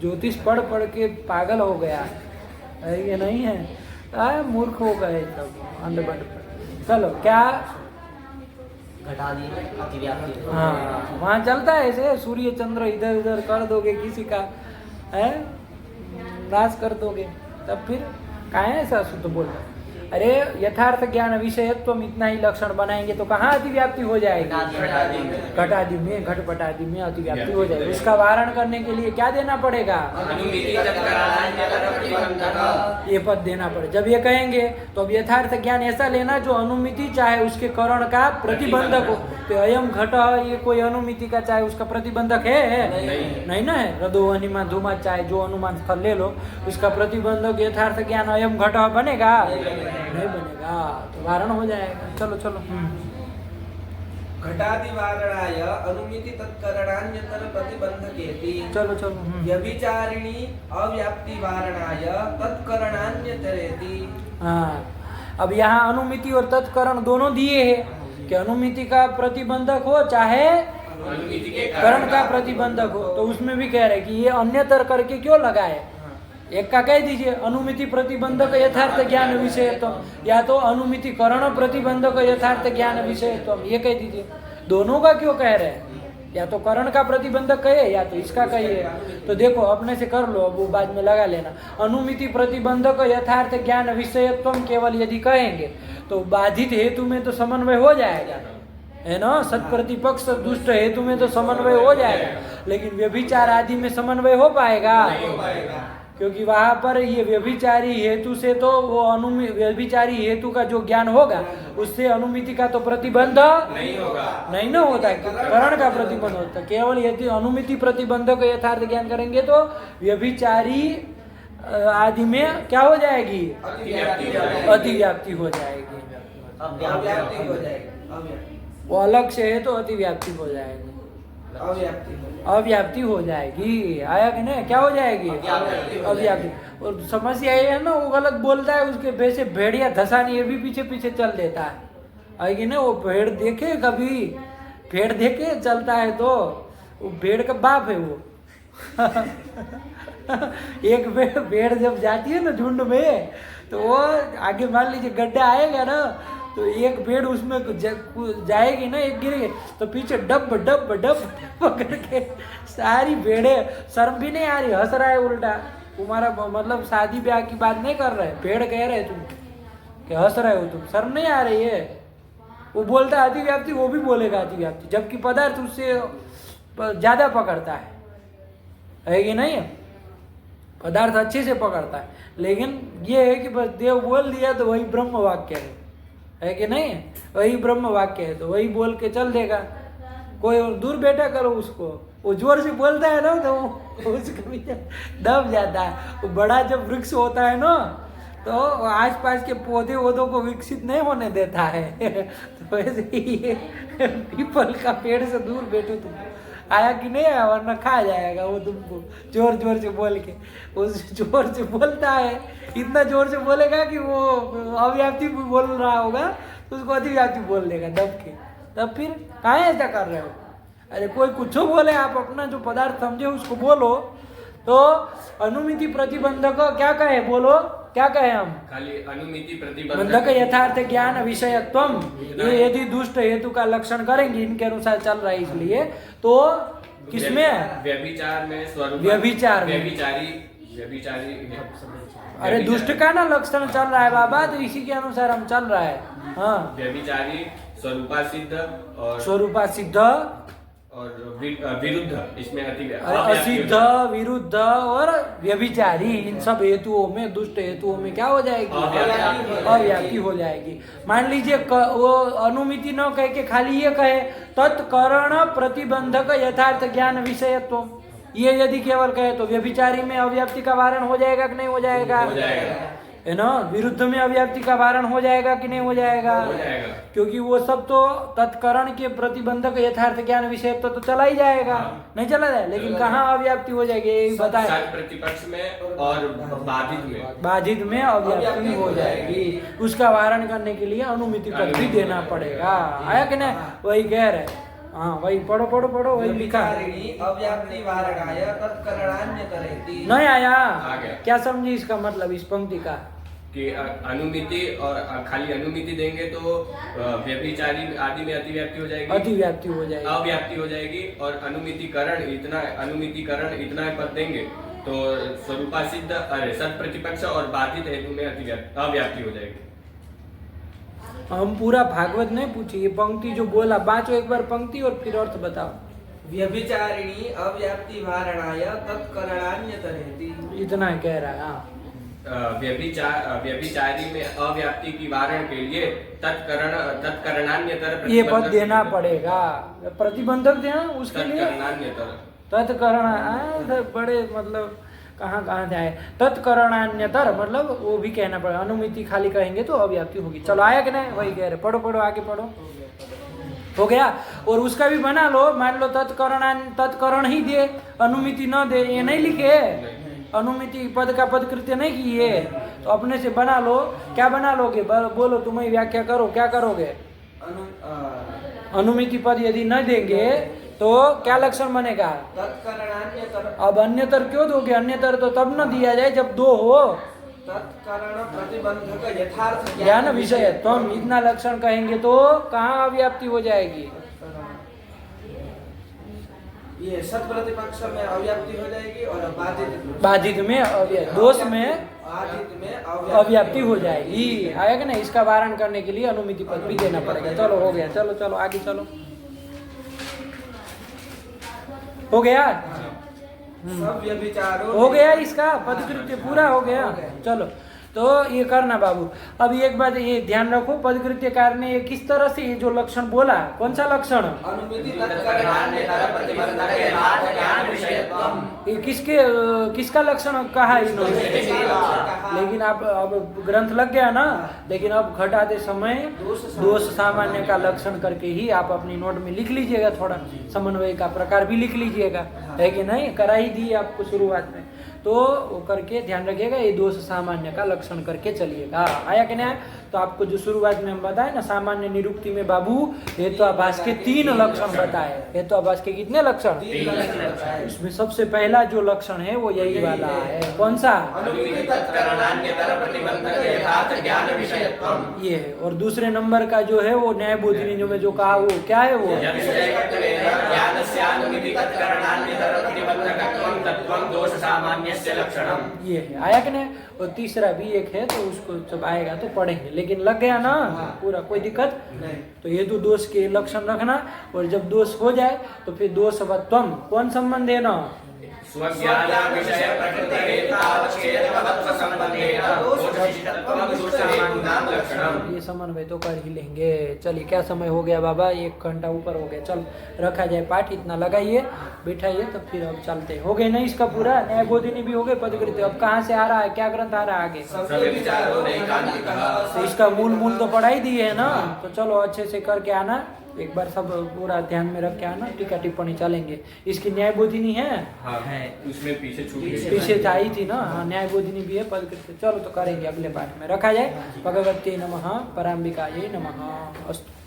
ज्योतिष पढ़ पढ़ के पागल हो गया है, ये नहीं है, मूर्ख हो गए सब अंधबंध। चलो क्या? घटादि अतिव्याप्ति। हाँ वहाँ चलता है ऐसे, सूर्य चंद्र इधर उधर कर दोगे किसी का है, नाश कर दोगे, तब फिर काहे ऐसा शुद्ध बोल रहे? अरे यथार्थ ज्ञान विषयत्व इतना ही लक्षण बनाएंगे तो कहाँ अतिव्याप्ति हो जाएगी? घटादि में, घटपटादि में अतिव्याप्ति हो जाएगी। उसका वारण करने के लिए क्या देना पड़ेगा? अनुमिति तत्करणान्यतर प्रतिबंधक। ये पद देना पड़े। जब ये कहेंगे तो अब यथार्थ ज्ञान ऐसा लेना जो अनुमिति चाहे उसके करण का प्रतिबंधक हो। तो अयम घट ये कोई अनुमिति का चाहे उसका प्रतिबंधक है? नहीं ना है। रदो अनिमा धूमा चाहे जो अनुमान स्थल ले लो, उसका प्रतिबंधक यथार्थ ज्ञान अयम घट बनेगा? नहीं बनेगा, तो वारण हो जाएगा। चलो चलो। घटादि वारणाय अनुमिति तत्करणान्यतर प्रतिबंधकेति। चलो चलो। व्यभिचारिणी अव्याप्ति वारणाय तत्करणान्यतरेति। हाँ, अब यहाँ अनुमिति और तत्करण दोनों दिए हैं कि अनुमिति का प्रतिबंधक हो चाहे अनुमिति के करण का प्रतिबंधक हो। तो उसमें भी कह रहे कि ये अन्यतर करके क्यों लगाए? एक का कह दीजिए अनुमिति प्रतिबंधक यथार्थ ज्ञान विषयत्व, या तो अनुमिति करण प्रतिबंधक यथार्थ ज्ञान विषयत्व, ये कह दीजिए। दोनों का क्यों कह रहे हैं? या तो करण का प्रतिबंधक कहे या तो इसका कहिए। तो देखो अपने से कर लो, अब वो बाद में लगा लेना। अनुमिति प्रतिबंधक यथार्थ ज्ञान विषयत्व केवल यदि कहेंगे तो बाधित हेतु में तो समन्वय हो जाएगा, है ना। सत्प्रतिपक्ष दुष्ट हेतु में तो समन्वय हो जाएगा, लेकिन व्यभिचार आदि में समन्वय हो पाएगा? क्योंकि वहां पर ये व्यभिचारी हेतु से तो वो व्यभिचारी हेतु का जो ज्ञान होगा उससे अनुमिति का तो प्रतिबंध नहीं होगा, नहीं ना होता, करण का प्रतिबंध होता। केवल यदि अनुमिति प्रतिबंधक यथार्थ ज्ञान करेंगे तो व्यभिचारी आदि में क्या हो जाएगी? अतिव्याप्ति हो जाएगी। अव्याप्ति हो जाएगी। वो अलग से है तो अतिव्याप्ति हो जाएगी, अव्याप्ति हो जाएगी। आया कि नहीं? क्या हो जाएगी? अव्याप्ति। और समस्या ये है ना, वो गलत बोलता है, उसके वैसे भेड़िया धसानी ये भी पीछे पीछे चल देता है कि ना। वो भेड़ देखे कभी, भेड़ देखे चलता है तो वो भेड़ का बाप है वो। एक भेड़ जब जाती है ना झुंड में, तो वो आगे मान लीजिए गड्ढा आएगा ना, तो एक भेड़ उसमें जाएगी ना, एक गिरेगी तो पीछे डब डब डब पकड़ के सारी भेड़े, शर्म भी नहीं आ रही, हंस रहा है उल्टा। तुम्हारा मतलब शादी ब्याह की बात नहीं कर रहे, भेड़ कह रहे तुम कि हंस रहे हो तुम, शर्म नहीं आ रही है। वो बोलता है अतिव्याप्ति, वो भी बोलेगा अतिव्याप्ति, जबकि पदार्थ उससे ज्यादा पकड़ता है कि नहीं? पदार्थ अच्छे से पकड़ता है, लेकिन ये है कि बस देव बोल दिया तो वही ब्रह्म वाक्य है कि नहीं? वही ब्रह्म वाक्य है तो वही बोल के चल देगा। कोई दूर बैठा करो उसको, वो जोर से बोलता है ना तो उसका भी दब जाता है। वो बड़ा जब वृक्ष होता है ना तो आसपास के पौधे वोधों को विकसित नहीं होने देता है। तो वैसे ही पीपल का पेड़ से दूर बैठो तुम, आया कि नहीं आया, वरना खा जाएगा वो तुमको जोर जोर से बोल के। उस जोर से बोलता है, इतना जोर से बोलेगा कि वो अव्याप्ति भी बोल रहा होगा तो उसको अतिव्याप्ति बोल देगा दब के। तब फिर कहाँ ऐसा कर रहे हो? अरे कोई कुछ बोले, आप अपना जो पदार्थ समझे उसको बोलो। तो अनुमिति प्रतिबंधक क्या कहे? बोलो क्या कहे हम? खाली अनुमिति बंधक प्रतिबंधक यथार्थ ज्ञान विषयत्वम, ये यदि दुष्ट हेतु का लक्षण करेंगे, इनके अनुसार चल रहा है, इसलिए तो किसमें? व्यभिचार में स्वरूप, व्यभिचार में। व्यभिचारी अरे दुष्ट का ना लक्षण चल रहा है बाबा, तो इसी के अनुसार हम चल रहा है। हाँ, व्यभिचारी स्वरूपा सिद्ध और स्वरूपा सिद्ध और विरुद्ध, इसमें असिद्ध, विरुद्ध और व्यभिचारी, इन सब हेतुओं में, दुष्ट हेतुओं में क्या हो जाएगी? अव्याप्ति हो जाएगी। मान लीजिए वो अनुमिति न कह के खाली ये कहे तत्करण प्रतिबंधक यथार्थ ज्ञान विषयत्व, ये यदि केवल कहे तो व्यभिचारी में अव्याप्ति का वारण हो जाएगा कि नहीं हो जाएगा? है ना। विरुद्ध में अव्याप्ति का वारण हो जाएगा कि नहीं हो जाएगा? क्योंकि वो सब तो तत्करण के प्रतिबंधक यथार्थ ज्ञान विषय तो चला ही जाएगा, नहीं चला जाए, लेकिन कहाँ अव्याप्ति हो जाएगी ये बताए? प्रतिपक्ष में और बाधित में अव्याप्ति हो जाएगी। उसका वारण करने के लिए अनुमिति पद भी देना पड़ेगा। आया कि नहीं? वही कह रहे। हाँ वही पढ़ो पढ़ो पढ़ो, वही लिखा है। अव्याप्ति वारणाय तत्करणान्यतरेति। नहीं आया? आ गया। क्या समझी इसका मतलब इस पंक्ति का? कि अनुमिति और खाली अनुमिति देंगे तो व्यभिचारी आदि में अतिव्याप्ति हो जाएगी, अतिव्याप्ति हो जाएगी, अव्याप्ति हो जाएगी। और अनुमितिकरण इतना पद देंगे तो स्वरूपा सिद्ध सत प्रतिपक्ष और बाधित हेतु में अव्याप्ति हो जाएगी। हम पूरा भागवत नहीं पूछे, ये पंक्ति जो बोला बाँचो एक बार पंक्ति और फिर अर्थ बताओ। व्यभिचारिणी अव्याप्ति वारणाय तत्करणान्यतरेति। इतना कह रहा है। हाँ व्यभिचारी में अव्याप्ति की वारण के लिए तत्करणान्यतर ये पद देना पड़ेगा, प्रतिबंधक देना उसके लिए। तत्करण बड़े मतलब कहाँ जाए। तत्करणान्यतर मतलब वो भी कहना पड़ेगा। अनुमिति खाली कहेंगे तो अव्याप्ति होगी। चलो आया कि नहीं? वही कह रहे। पढ़ो पढ़ो आगे पढ़ो। हो गया। और उसका भी बना लो। मान लो तत्करण ही दे, अनुमिति न दे, ये नहीं लिखे। अनुमिति पद का पद कृत्य नहीं किए तो अपने से बना लो। क्या बना लोगे? बोलो, तुम ही व्याख्या करो। क्या करोगे? अनुमिति पद यदि न देंगे तो क्या लक्षण बनेगा? अब अन्यतर क्यों दोगे? अन्यतर तो तब न दिया जाए जब दो हो। तत्करण प्रतिबंधक यथार्थ ज्ञान विषय तो हम इतना लक्षण कहेंगे तो कहाँ अव्याप्ति हो जाएगी? ये सत प्रतिपक्ष में अव्याप्ति हो जाएगी और बाधित में दोष में बाधित में अव्याप्ति हो जाएगी। आएगा ना? इसका वारण करने के लिए अनुमिति पद भी देना पड़ेगा। चलो हो गया। चलो चलो आगे चलो। हो गया? सब व्यभिचारों हो गया। इसका पदकृत्य पूरा हो गया। चलो तो ये करना बाबू। अब एक बात ये ध्यान रखो, पदकृत्य कार ने ये किस तरह से ये जो लक्षण बोला, कौन सा लक्षण? अनुमिति तत्करणान्यतर प्रतिबंधक यथार्थ ज्ञान विषयत्वम्। ये किसका लक्षण कहा इन्होंने? लेकिन आप अब ग्रंथ लग गया ना, लेकिन अब घटाते समय दोष सामान्य का लक्षण करके ही आप अपनी नोट में लिख लीजिएगा। थोड़ा समन्वय का प्रकार भी लिख लीजिएगा, है कि नहीं? करा ही दी आपको शुरुआत में, तो वो करके ध्यान रखिएगा। ये दोष सामान्य का लक्षण करके चलिएगा। आया कि नहीं? तो आपको जो शुरुआत में हम बताए ना, सामान्य निरुक्ति में बाबू हेतुआभास के 3 लक्षण बताए। हेतुआभास के कितने लक्षण? इसमें सबसे पहला जो लक्षण है वो यही वाला है। कौन सा? ये है। और दूसरे नंबर का जो है वो न्याय बोधिनी में जो कहा वो क्या है? वो ये है। आया कि नहीं? और तीसरा भी एक है, तो उसको जब आएगा तो पढ़ेंगे। लेकिन लग गया ना पूरा, कोई दिक्कत नहीं। तो ये तो दोष के लक्षण रखना। और जब दोष हो जाए तो फिर दोषवत्वम कौन संबंध है ना? ये समन्वय तो कर ही लेंगे। चलिए क्या समय हो गया बाबा? 1 घंटा ऊपर हो गया। चल रखा जाए पाठ, इतना लगाइए, बैठाइए, तो फिर अब चलते। हो गए ना इसका पूरा? न्याय बोधिनी भी हो गए, पदकृत्य। अब कहाँ से आ रहा है? क्या ग्रंथ आ रहा है आगे? तो इसका मूल तो पढ़ा ही दिए है ना। तो चलो अच्छे से करके आना, एक बार सब पूरा ध्यान में रख के आना। टीका टिप्पणी चलेंगे। इसकी न्याय बोधिनी है? हाँ है। उसमें पीछे आई थी ना। हाँ न्याय बोधिनी भी है, पदकृत्य। चलो तो करेंगे अगले पाठ में। रखा जाए। भगवते नमः, पराम्बिकायै नमः। अस्तु।